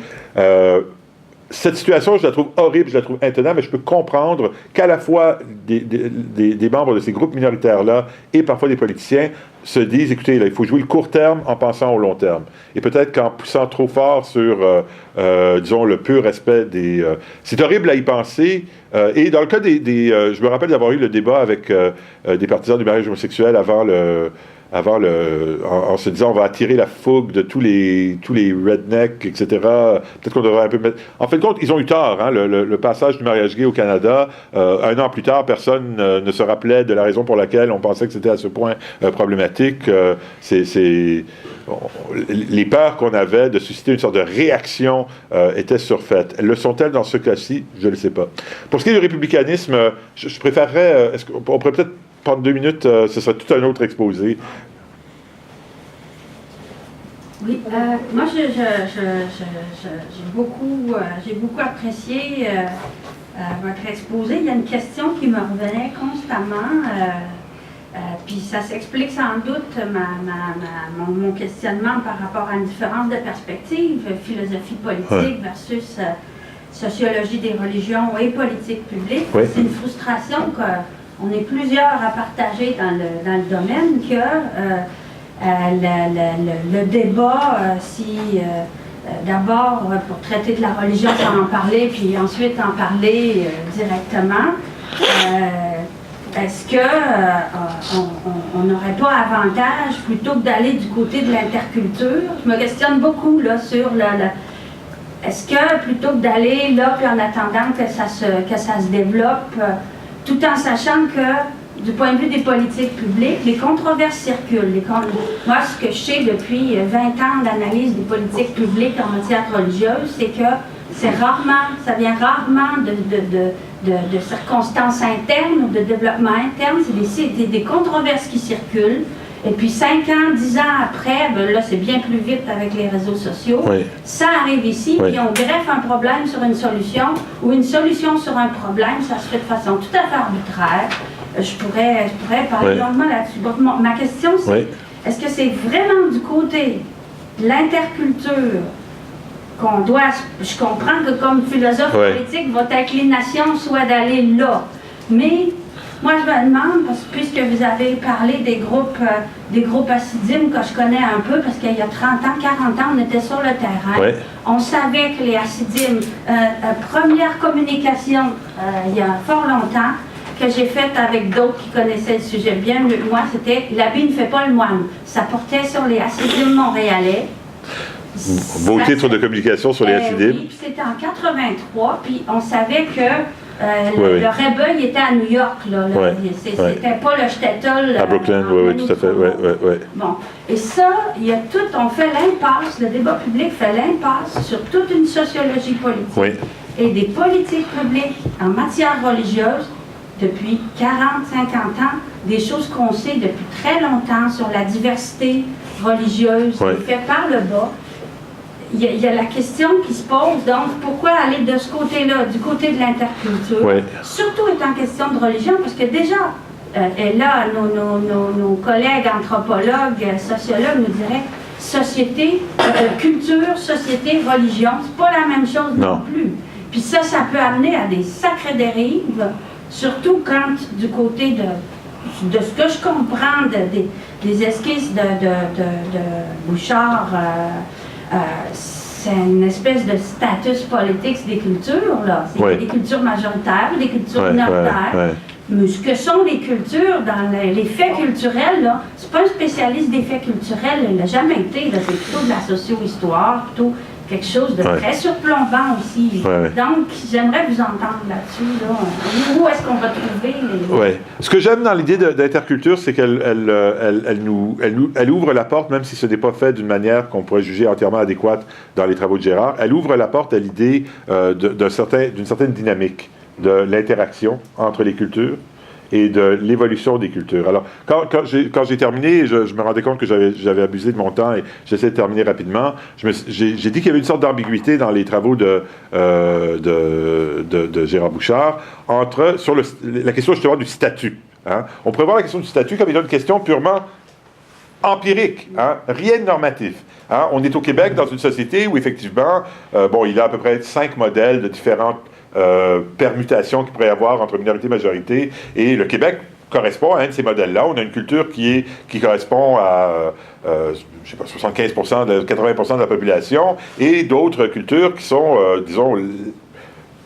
cette situation, je la trouve horrible, je la trouve intenable, mais je peux comprendre qu'à la fois des membres de ces groupes minoritaires-là et parfois des politiciens se disent, écoutez, là, il faut jouer le court terme en pensant au long terme. Et peut-être qu'en poussant trop fort sur, disons, le pur respect des... c'est horrible à y penser. Et dans le cas je me rappelle d'avoir eu le débat avec des partisans du mariage homosexuel en se disant on va attirer la fougue de tous les rednecks, etc. Peut-être qu'on devrait un peu mettre... En fin de compte, ils ont eu tort. Hein, le passage du mariage gay au Canada, un an plus tard, personne ne se rappelait de la raison pour laquelle on pensait que c'était à ce point problématique. Les peurs qu'on avait de susciter une sorte de réaction étaient surfaites. Le sont-elles dans ce cas-ci? Je ne le sais pas. Pour ce qui est du républicanisme, je préférerais... on pourrait peut-être prendre 2 minutes, ce serait tout un autre exposé. Oui, moi j'ai beaucoup apprécié votre exposé. Il y a une question qui me revenait constamment, puis ça s'explique sans doute mon questionnement par rapport à une différence de perspective, philosophie politique versus sociologie des religions et politique publique. Oui. C'est une frustration qu'on est plusieurs à partager dans le domaine que le débat, d'abord pour traiter de la religion sans en parler, puis ensuite en parler directement, est-ce qu'on n'aurait n'aurait pas avantage plutôt que d'aller du côté de l'interculture? Je me questionne beaucoup là, sur est-ce que plutôt que d'aller là, puis en attendant que ça se développe, tout en sachant que, du point de vue des politiques publiques, les controverses circulent. Moi, ce que je sais depuis 20 ans d'analyse des politiques publiques en matière religieuse, c'est que ça vient rarement de circonstances internes ou de développement interne, c'est des controverses qui circulent. Et puis 5 ans, 10 ans après, ben là c'est bien plus vite avec les réseaux sociaux, Oui. ça arrive ici, Oui. puis on greffe un problème sur une solution, ou une solution sur un problème, ça se fait de façon tout à fait arbitraire. Je pourrais parler Oui. longuement là-dessus. Donc, ma question c'est, Oui. est-ce que c'est vraiment du côté de l'interculture qu'on doit, je comprends que comme philosophe Ouais. politique, votre inclination soit d'aller là, mais moi je me demande, parce que puisque vous avez parlé des groupes hassidim que je connais un peu, parce qu'il y a 30 ans, 40 ans, on était sur le terrain, Ouais. on savait que les hassidim, première communication il y a fort longtemps, que j'ai faite avec d'autres qui connaissaient le sujet bien mieux que moi, c'était « l'habit ne fait pas le moine ». Ça portait sur les hassidim montréalais. Beau titre de communication sur les hassidim. Oui, puis c'était en 83, puis on savait que Oui, oui. le Rebbe, il était à New York, là. Ouais, C'était ouais. pas le Shtetl. À Brooklyn, en oui, tout à fait. Oui. Bon. Et ça, il y a tout, on fait l'impasse, le débat public fait l'impasse sur toute une sociologie politique Oui. et des politiques publiques en matière religieuse depuis 40, 50 ans, des choses qu'on sait depuis très longtemps sur la diversité religieuse Oui. faite par le bas. Il y a la question qui se pose, donc pourquoi aller de ce côté-là, du côté de l'interculture, Oui. surtout étant question de religion, parce que déjà, et là, nos collègues anthropologues, sociologues nous diraient société, culture, société, religion, c'est pas la même chose non plus. Puis ça peut amener à des sacrées dérives, surtout quand du côté de ce que je comprends des esquisses de Bouchard, c'est une espèce de status politique des cultures, là. C'est Oui. des cultures majoritaires, des cultures Ouais, minoritaires. ouais. Mais ce que sont les cultures dans les faits culturels, là, c'est pas un spécialiste des faits culturels, il n'a jamais été, là, c'est plutôt de la socio-histoire, plutôt quelque chose de Ouais. très surplombant aussi. Ouais. Donc, j'aimerais vous entendre là-dessus, là. Où est-ce qu'on va trouver les... Ouais. Ce que j'aime dans l'idée d'interculture, c'est elle ouvre la porte, même si ce n'est pas fait d'une manière qu'on pourrait juger entièrement adéquate dans les travaux de Gérard, elle ouvre la porte à l'idée d'une certaine dynamique de l'interaction entre les cultures et de l'évolution des cultures. Alors, quand j'ai terminé, je me rendais compte que j'avais abusé de mon temps et j'essaie de terminer rapidement. J'ai dit qu'il y avait une sorte d'ambiguïté dans les travaux de Gérard Bouchard sur la question justement du statut. Hein. On pourrait voir la question du statut comme étant une question purement empirique, hein, rien de normatif. Hein. On est au Québec dans une société où effectivement, il y a à peu près 5 modèles de différentes permutations qu'il pourrait y avoir entre minorité et majorité, et le Québec correspond à un de ces modèles-là. On a une culture qui correspond à, 75%, 80% de la population, et d'autres cultures qui sont,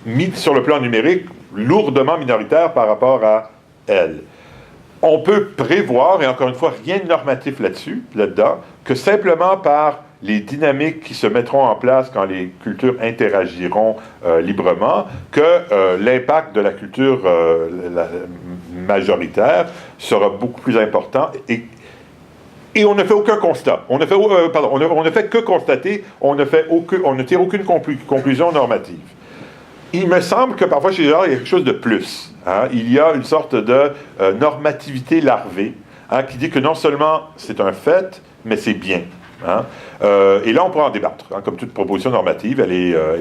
mises sur le plan numérique, lourdement minoritaires par rapport à elles. On peut prévoir, et encore une fois, rien de normatif là-dedans, que simplement par les dynamiques qui se mettront en place quand les cultures interagiront librement, que l'impact de la culture majoritaire sera beaucoup plus important. Et on ne fait aucun constat. On ne fait que constater, on ne tire aucune conclusion normative. Il me semble que parfois chez Gérard, il y a quelque chose de plus. Hein? Il y a une sorte de normativité larvée, hein, qui dit que non seulement c'est un fait, mais c'est bien. Hein? Et là, on pourra en débattre. Hein? Comme toute proposition normative, elle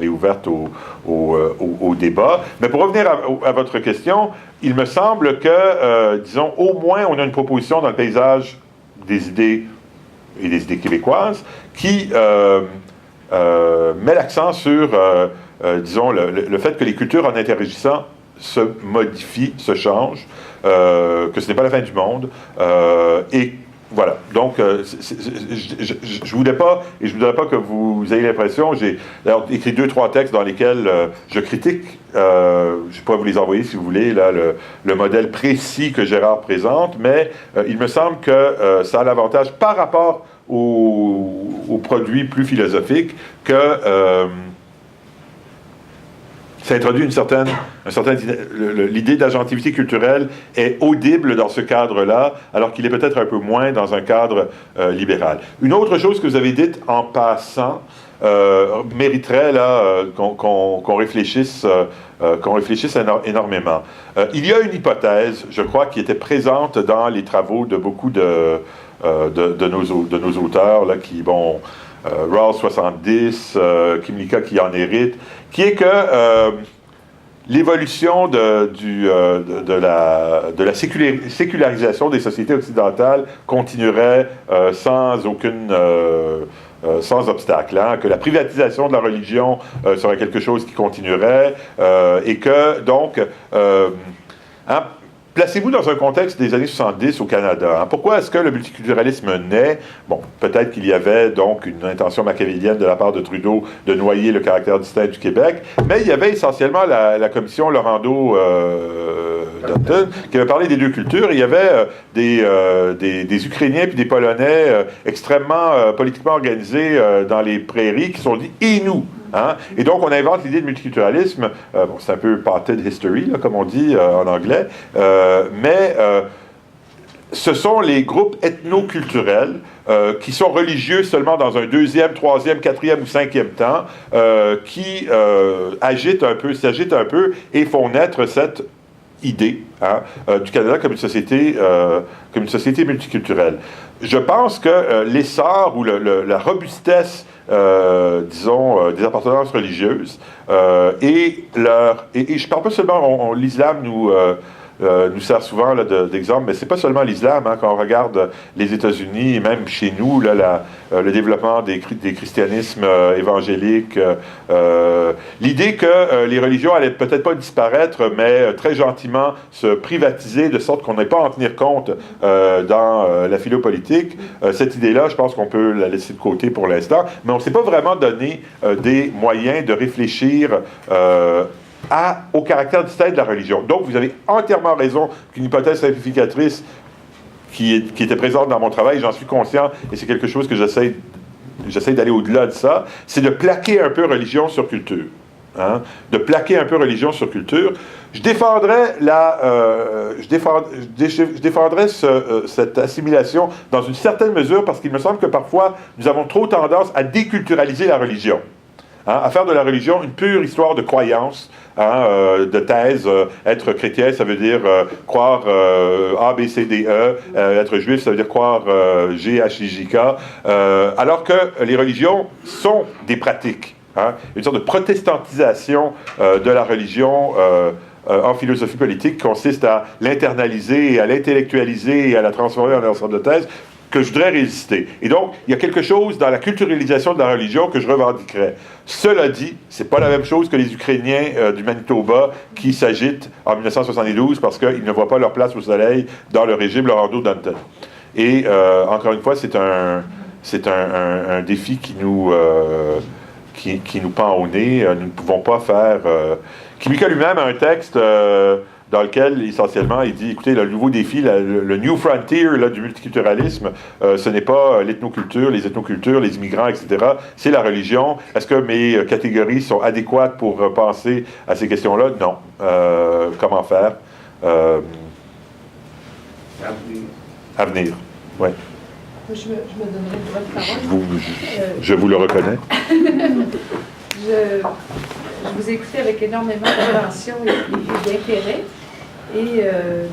est ouverte au débat. Mais pour revenir à votre question, il me semble que, disons, au moins, on a une proposition dans le paysage des idées et des idées québécoises qui met l'accent sur, disons, le fait que les cultures, en interagissant, se modifient, se changent, que ce n'est pas la fin du monde, et Voilà. Donc, je voulais pas, et je ne voudrais pas que vous ayez l'impression, j'ai d'ailleurs écrit 2-3 textes dans lesquels je critique, je pourrais vous les envoyer si vous voulez, là, le modèle précis que Gérard présente, mais il me semble que ça a l'avantage par rapport aux produits plus philosophiques que ça introduit l'idée d'agentivité culturelle est audible dans ce cadre-là, alors qu'il est peut-être un peu moins dans un cadre libéral. Une autre chose que vous avez dite en passant mériterait là qu'on réfléchisse énormément. Il y a une hypothèse, je crois, qui était présente dans les travaux de beaucoup de nos auteurs là, qui vont Rawls 70, Kimlicka qui en hérite, qui est que l'évolution de la sécularisation des sociétés occidentales continuerait sans obstacle, hein, que la privatisation de la religion serait quelque chose qui continuerait, et que donc placez-vous dans un contexte des années 70 au Canada. Hein. Pourquoi est-ce que le multiculturalisme naît? Bon, peut-être qu'il y avait donc une intention machiavélienne de la part de Trudeau de noyer le caractère distinct du Québec, mais il y avait essentiellement la commission Laurando-Dalton qui avait parlé des deux cultures. Il y avait des Ukrainiens puis des Polonais extrêmement politiquement organisés dans les prairies qui se sont dit « et nous ». Hein? Et donc, on invente l'idée de multiculturalisme. Bon, c'est un peu potted history, là, comme on dit en anglais. Mais ce sont les groupes ethno-culturels qui sont religieux seulement dans un 2e, 3e, 4e ou 5e temps, qui s'agitent un peu et font naître cette idée du Canada comme une société multiculturelle. Je pense que l'essor ou la robustesse disons, des appartenances religieuses et je parle pas seulement, l'islam nous sert souvent là, d'exemple, mais c'est pas seulement l'islam, hein, quand on regarde les États-Unis et même chez nous, là, le développement des christianismes évangéliques, l'idée que les religions allaient peut-être pas disparaître, mais très gentiment se privatiser de sorte qu'on n'ait pas à en tenir compte dans la philopolitique, cette idée-là, je pense qu'on peut la laisser de côté pour l'instant, mais on ne s'est pas vraiment donné des moyens de réfléchir au caractère distinct de la religion. Donc, vous avez entièrement raison qu'une hypothèse simplificatrice qui était présente dans mon travail, j'en suis conscient, et c'est quelque chose que j'essaie d'aller au-delà de ça, c'est de plaquer un peu religion sur culture. Hein? De plaquer un peu religion sur culture. Je défendrais cette assimilation dans une certaine mesure parce qu'il me semble que parfois, nous avons trop tendance à déculturaliser la religion. Hein, à faire de la religion une pure histoire de croyance, de thèse. Être chrétien, ça veut dire croire A, B, C, D, E. Être juif, ça veut dire croire G, H, I, J, K. Alors que les religions sont des pratiques. Hein, une sorte de protestantisation de la religion en philosophie politique qui consiste à l'internaliser, à l'intellectualiser et à la transformer en un ensemble de thèses que je voudrais résister. Et donc, il y a quelque chose dans la culturalisation de la religion que je revendiquerais. Cela dit, c'est pas la même chose que les Ukrainiens du Manitoba qui s'agitent en 1972 parce qu'ils ne voient pas leur place au soleil dans le régime Laurando-Dalton. Et encore une fois, c'est un défi qui nous pend au nez. Nous ne pouvons pas faire... Kimlicka lui-même a un texte dans lequel, essentiellement, il dit, écoutez, le nouveau défi, le new frontier là, du multiculturalisme, ce n'est pas l'ethnoculture, les ethnocultures, les immigrants, etc. C'est la religion. Est-ce que mes catégories sont adéquates pour penser à ces questions-là? Non. Comment faire? Avenir. Oui. Je me donnerai le droit de parole. Je vous le reconnais. Je vous ai écouté avec énormément d'attention et d'intérêt. Et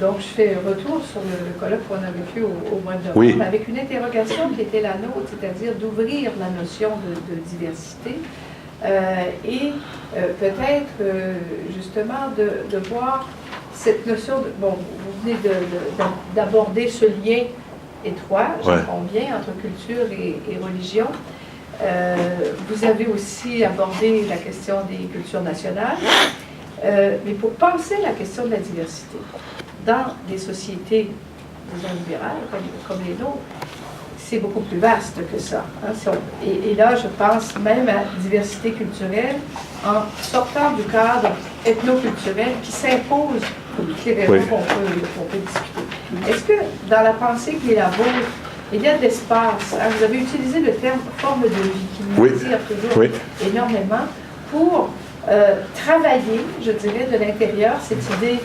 donc, je fais un retour sur le colloque qu'on a vécu au mois de novembre, avec une interrogation qui était la nôtre, c'est-à-dire d'ouvrir la notion de diversité et peut-être justement de voir cette notion de... Bon, vous venez d'aborder ce lien étroit, je comprends bien, entre culture et religion. Vous avez aussi abordé la question des cultures nationales, mais pour penser la question de la diversité dans des sociétés disons, libérales, comme les nôtres, c'est beaucoup plus vaste que ça. Hein. Et là, je pense même à diversité culturelle en sortant du cadre ethnoculturel qui s'impose pour toutes les raisons qu'on peut discuter. Est-ce que dans la pensée qui est la vôtre, il y a de l'espace? Hein? Vous avez utilisé le terme forme de vie qui nous attire toujours énormément pour travailler, je dirais, de l'intérieur cette idée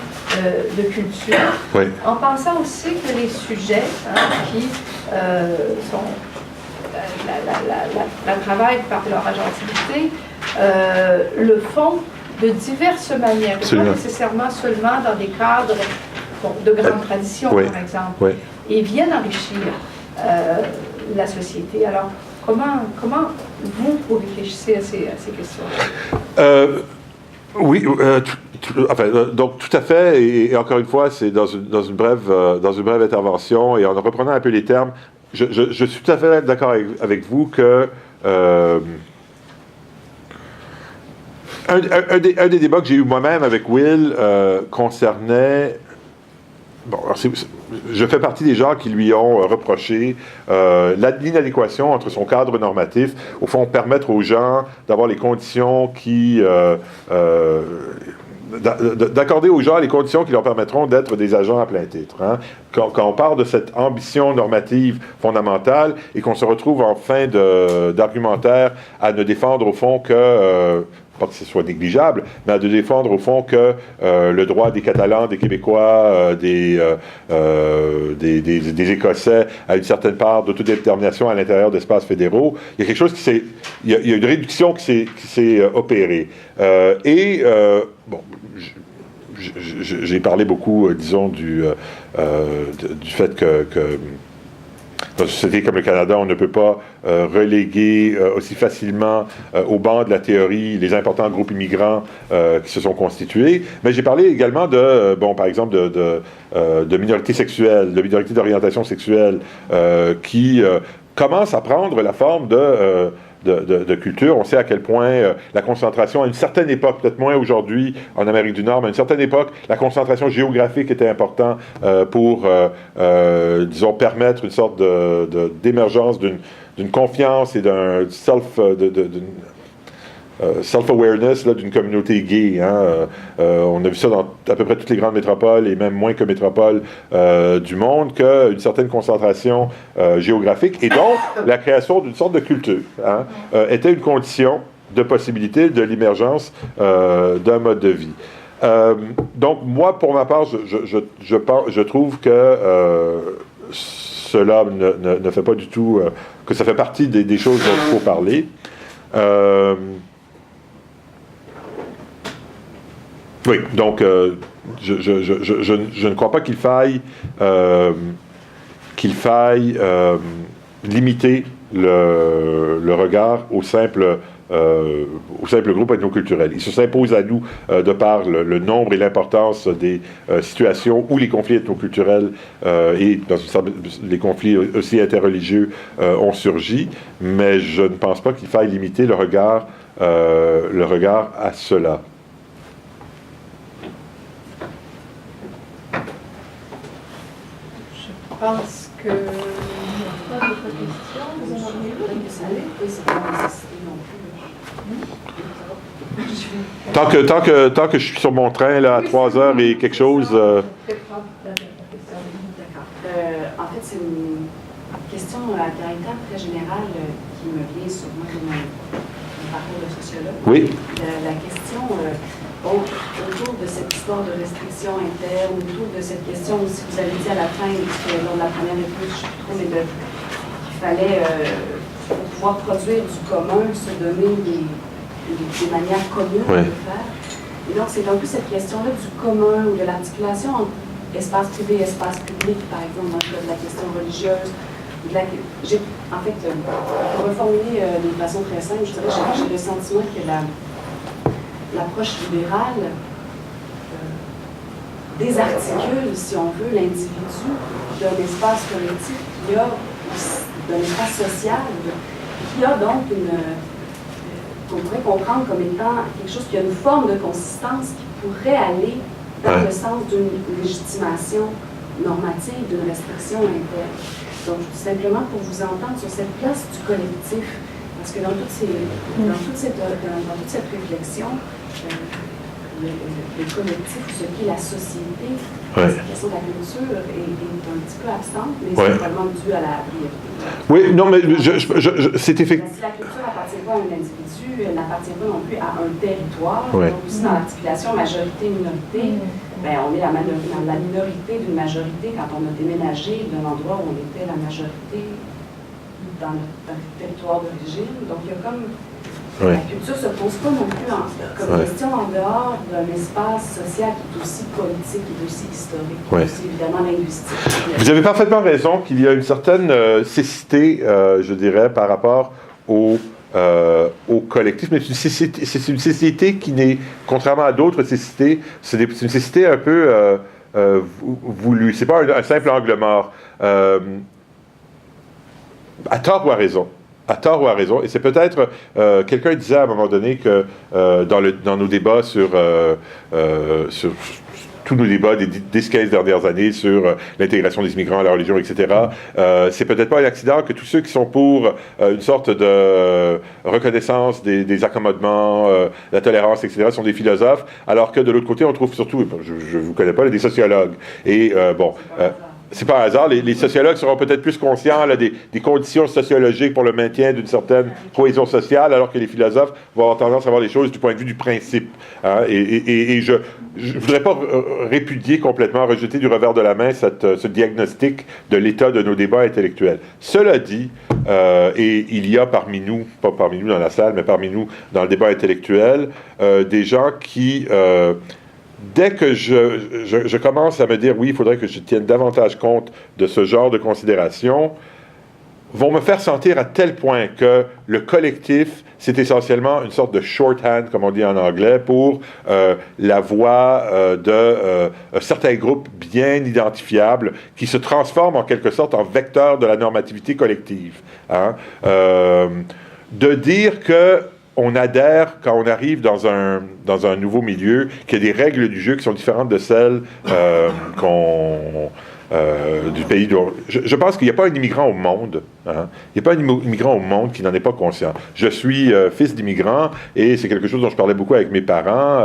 de culture, en pensant aussi que les sujets qui sont la travaillent par leur agentivité le font de diverses manières, pas nécessairement seulement dans des cadres de grande tradition, par exemple, et viennent enrichir la société. Alors, comment vous réfléchissez à ces questions-là? Donc tout à fait, et encore une fois, c'est dans une brève intervention, et en reprenant un peu les termes, je suis tout à fait d'accord avec vous que un des débats que j'ai eu moi-même avec Will concernait... Bon, alors je fais partie des gens qui lui ont reproché l'inadéquation entre son cadre normatif, au fond, permettre aux gens d'avoir les conditions qui... d'accorder aux gens les conditions qui leur permettront d'être des agents à plein titre. Hein. Quand on parle de cette ambition normative fondamentale et qu'on se retrouve en fin d'argumentaire à ne défendre au fond que... pas que ce soit négligeable, mais à de défendre au fond que le droit des Catalans, des Québécois, des Écossais à une certaine part d'autodétermination à l'intérieur d'espaces fédéraux, il y a quelque chose il y a une réduction qui s'est opérée. Bon, j'ai parlé beaucoup, disons, du fait que dans une société comme le Canada, on ne peut pas reléguer aussi facilement au banc de la théorie les importants groupes immigrants qui se sont constitués. Mais j'ai parlé également par exemple, de minorités sexuelles, de minorités d'orientation sexuelle qui commencent à prendre la forme de culture. On sait à quel point la concentration, à une certaine époque, peut-être moins aujourd'hui en Amérique du Nord, mais à une certaine époque, la concentration géographique était importante pour, disons, permettre une sorte d'émergence d'une confiance et d'un self-awareness d'une communauté gay. Hein. On a vu ça dans à peu près toutes les grandes métropoles et même moins que métropoles du monde, qu'une certaine concentration géographique. Et donc, la création d'une sorte de culture était une condition de possibilité de l'émergence d'un mode de vie. Donc, moi, pour ma part, je trouve que cela ne fait pas du tout... que ça fait partie des choses dont il faut parler. Oui, donc je ne crois pas qu'il faille limiter le regard au simple groupe ethnoculturel. Il s'impose à nous de par le nombre et l'importance des situations où les conflits ethnoculturels et les conflits aussi interreligieux ont surgi, mais je ne pense pas qu'il faille limiter le regard à cela. Je pense que... Il n'y a pas d'autres questions. Vous en avez une? Oui, c'est pas nécessité non plus. Tant que je suis sur mon train là, à 3h et quelque chose... D'accord. En fait, c'est une question à caractère très général qui me vient sur moi de mon parcours de sociologue. Oui. La question... autour de cette histoire de restriction interne, autour de cette question aussi, vous avez dit à la fin, lors de la première étude, je trouve, qu'il fallait, pour pouvoir produire du commun, se donner des manières communes de le faire. Et donc, c'est un peu cette question-là du commun ou de l'articulation entre espace privé et espace public, par exemple, dans le cas de la question religieuse. En fait, pour reformuler de façon très simple, je dirais, j'ai le sentiment que l'approche libérale désarticule, si on veut, l'individu d'un espace collectif qui a d'un espace social, qui a donc qu'on pourrait comprendre comme étant quelque chose qui a une forme de consistance qui pourrait aller dans le sens d'une légitimation normative d'une restriction interne. Donc, simplement pour vous entendre sur cette place du collectif, parce que dans toute cette réflexion, le collectif, ce qu'est la société, la question de la culture est un petit peu absente, mais c'est vraiment dû à la priorité. Oui, non, mais c'est effectivement... Si la culture n'appartient pas à un individu, elle n'appartient pas non plus à un territoire. Ouais. Donc aussi dans l'articulation majorité-minorité, ben, on est la minorité d'une majorité quand on a déménagé d'un endroit où on était la majorité dans notre territoire d'origine. Donc il y a comme... Ouais. La culture ne se pose pas non plus comme question en dehors d'un espace social qui est aussi politique, qui est aussi historique, qui est aussi évidemment linguistique. Vous avez parfaitement raison qu'il y a une certaine cécité, je dirais, par rapport au collectif, mais c'est une cécité qui n'est, contrairement à d'autres cécités, c'est une cécité un peu voulue. C'est pas un simple angle mort. À tort ou à raison. À tort ou à raison. Et c'est peut-être... quelqu'un disait à un moment donné que dans nos débats sur tous nos débats des 10-15 dernières années sur l'intégration des immigrants, la religion, etc., c'est peut-être pas un accident que tous ceux qui sont pour une sorte de reconnaissance des accommodements, la tolérance, etc., sont des philosophes, alors que de l'autre côté, on trouve surtout, je ne vous connais pas, des sociologues. Et c'est pas un hasard, les sociologues seront peut-être plus conscients là, des conditions sociologiques pour le maintien d'une certaine cohésion sociale, alors que les philosophes vont avoir tendance à voir les choses du point de vue du principe. Hein? Et je ne voudrais pas répudier complètement, rejeter du revers de la main ce diagnostic de l'état de nos débats intellectuels. Cela dit, et il y a parmi nous, pas parmi nous dans la salle, mais parmi nous dans le débat intellectuel, des gens qui... dès que je commence à me dire, oui, il faudrait que je tienne davantage compte de ce genre de considérations, vont me faire sentir à tel point que le collectif, c'est essentiellement une sorte de shorthand, comme on dit en anglais, pour la voix de certains groupes bien identifiables qui se transforment en quelque sorte en vecteurs de la normativité collective. Hein? De dire que on adhère quand on arrive dans un nouveau milieu, qu'il y a des règles du jeu qui sont différentes de celles du pays. Je pense qu'il n'y a pas un immigrant au monde. Hein? Il n'y a pas un immigrant au monde qui n'en est pas conscient. Je suis fils d'immigrant et c'est quelque chose dont je parlais beaucoup avec mes parents.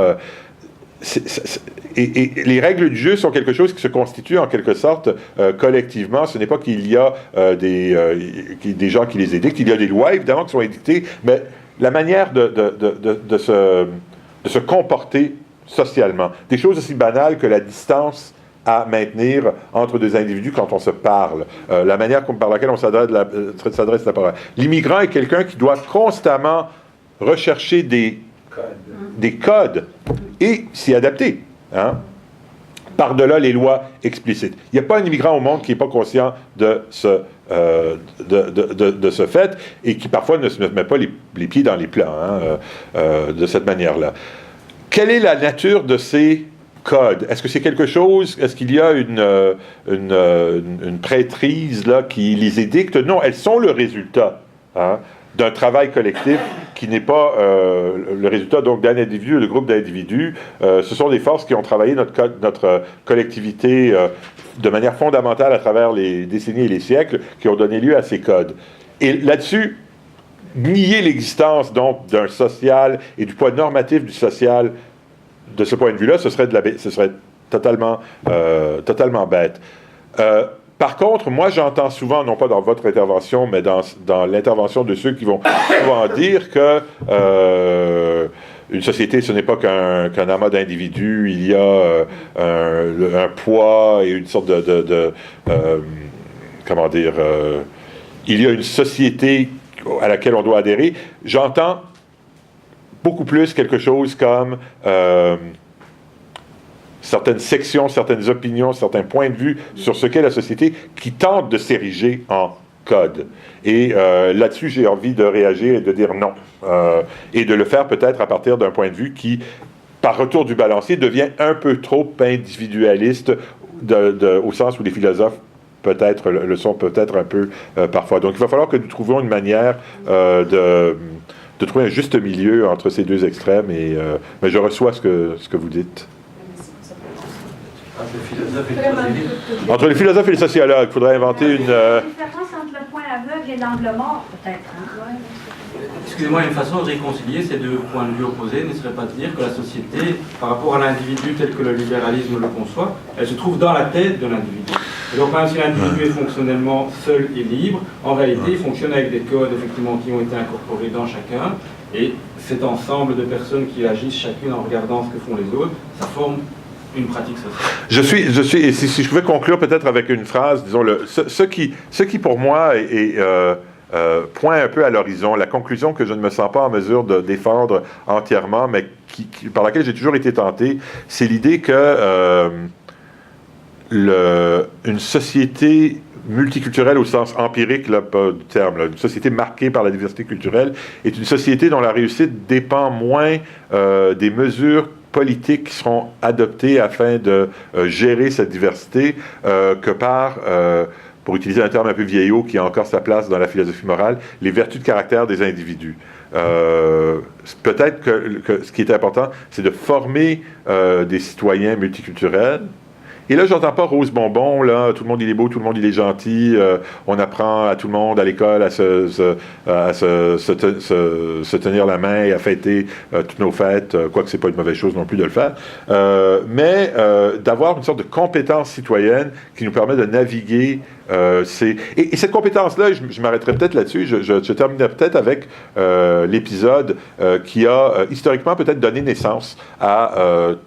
Et les règles du jeu sont quelque chose qui se constitue en quelque sorte collectivement. Ce n'est pas qu'il y a des gens qui les édictent. Il y a des lois, évidemment, qui sont édictées, mais la manière de se comporter socialement. Des choses aussi banales que la distance à maintenir entre deux individus quand on se parle. La manière par laquelle on s'adresse la parole. L'immigrant est quelqu'un qui doit constamment rechercher des codes et s'y adapter. Hein? Par-delà les lois explicites. Il n'y a pas un immigrant au monde qui n'est pas conscient de ce fait et qui parfois ne se met pas les pieds dans les plats de cette manière-là. Quelle est la nature de ces codes? Est-ce que c'est quelque chose, est-ce qu'il y a une prêtrise là, qui les édicte? Non, elles sont le résultat d'un travail collectif qui n'est pas le résultat donc d'un individu ou de groupes d'individus. Ce sont des forces qui ont travaillé notre collectivité de manière fondamentale à travers les décennies et les siècles, qui ont donné lieu à ces codes. Et là-dessus, nier l'existence donc d'un social et du poids normatif du social de ce point de vue-là, ce serait totalement bête. Par contre, moi, j'entends souvent, non pas dans votre intervention, mais dans l'intervention de ceux qui vont souvent dire que une société, ce n'est pas qu'un amas d'individus, il y a un poids et une sorte comment dire, il y a une société à laquelle on doit adhérer. J'entends beaucoup plus quelque chose comme certaines sections, certaines opinions, certains points de vue sur ce qu'est la société qui tentent de s'ériger en code. Et là-dessus, j'ai envie de réagir et de dire non. Et de le faire peut-être à partir d'un point de vue qui, par retour du balancier, devient un peu trop individualiste au sens où les philosophes peut-être le sont peut-être un peu parfois. Donc il va falloir que nous trouvions une manière de trouver un juste milieu entre ces deux extrêmes. Mais je reçois ce que vous dites. En le philosophe et le Vraiment, prosélyte. Entre les philosophes et les sociologues, il faudrait inventer une... La différence entre le point aveugle et l'angle mort, peut-être. Hein? Excusez-moi, une façon de réconcilier ces deux points de vue opposés ne serait pas de dire que la société, par rapport à l'individu tel que le libéralisme le conçoit, elle se trouve dans la tête de l'individu. Et donc même si l'individu est fonctionnellement seul et libre, en réalité il fonctionne avec des codes effectivement qui ont été incorporés dans chacun, et cet ensemble de personnes qui agissent chacune en regardant ce que font les autres, ça forme une pratique sociale. Et si je pouvais conclure peut-être avec une phrase, disons, ce qui pour moi point un peu à l'horizon, la conclusion que je ne me sens pas en mesure de défendre entièrement, mais par laquelle j'ai toujours été tenté, c'est l'idée que une société multiculturelle au sens empirique là, pas du terme, là, une société marquée par la diversité culturelle, est une société dont la réussite dépend moins des mesures politiques qui seront adoptées afin de gérer cette diversité que par... pour utiliser un terme un peu vieillot qui a encore sa place dans la philosophie morale, les vertus de caractère des individus. Peut-être que ce qui est important, c'est de former des citoyens multiculturels. Et là, j'entends pas rose bonbon, là, tout le monde il est beau, tout le monde il est gentil, on apprend à tout le monde à l'école à se tenir la main et à fêter toutes nos fêtes, quoique c'est pas une mauvaise chose non plus de le faire, mais d'avoir une sorte de compétence citoyenne qui nous permet de naviguer. Et cette compétence-là, je m'arrêterai peut-être là-dessus, je terminerai peut-être avec l'épisode qui a historiquement peut-être donné naissance à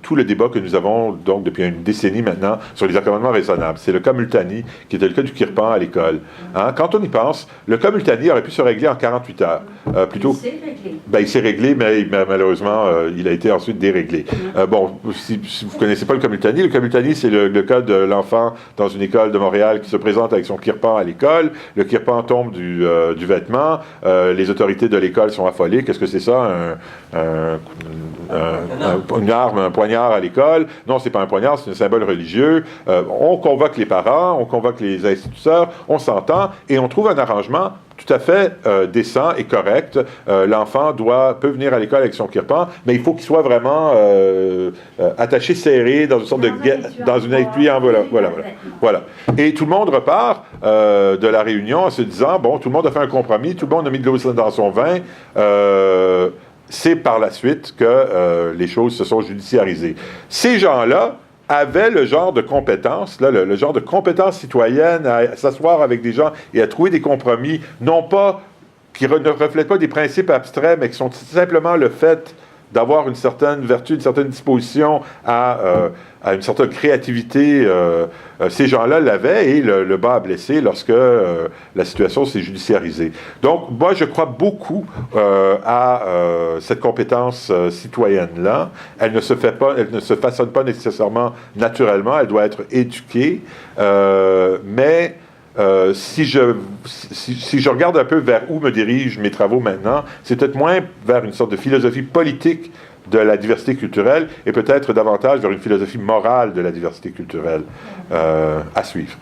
tout le débat que nous avons donc depuis une décennie maintenant sur les accommodements raisonnables. C'est le cas Multani, qui était le cas du Kirpan à l'école. Hein? Quand on y pense, le cas Multani aurait pu se régler en 48 heures. Plutôt... Il s'est réglé. Ben, il s'est réglé, mais malheureusement, il a été ensuite déréglé. Bon, si vous ne connaissez pas le cas Multani, c'est le cas de l'enfant dans une école de Montréal qui se présente avec son kirpan à l'école, le kirpan tombe du vêtement, les autorités de l'école sont affolées. Qu'est-ce que c'est ça? Une arme, un poignard à l'école? Non, c'est pas un poignard, c'est un symbole religieux. On convoque les parents, on convoque les instituteurs, on s'entend et on trouve un arrangement tout à fait décent et correct. L'enfant peut venir à l'école avec son kirpan, mais il faut qu'il soit vraiment attaché serré dans une sorte dans une étui en voilà. Et tout le monde repart de la réunion en se disant, bon, tout le monde a fait un compromis, tout le monde a mis de l'eau dans son vin. C'est par la suite que les choses se sont judiciarisées. Ces gens-là avaient le genre de compétences, là, le genre de compétences citoyennes à s'asseoir avec des gens et à trouver des compromis, non pas, qui ne reflètent pas des principes abstraits, mais qui sont simplement le fait d'avoir une certaine vertu, une certaine disposition à une certaine créativité. Ces gens-là l'avaient et le bas a blessé lorsque la situation s'est judiciarisée. Donc, moi, je crois beaucoup à cette compétence citoyenne-là. Elle ne se façonne pas nécessairement naturellement, elle doit être éduquée, mais... si je regarde un peu vers où me dirigent mes travaux maintenant, c'est peut-être moins vers une sorte de philosophie politique de la diversité culturelle et peut-être davantage vers une philosophie morale de la diversité culturelle à suivre.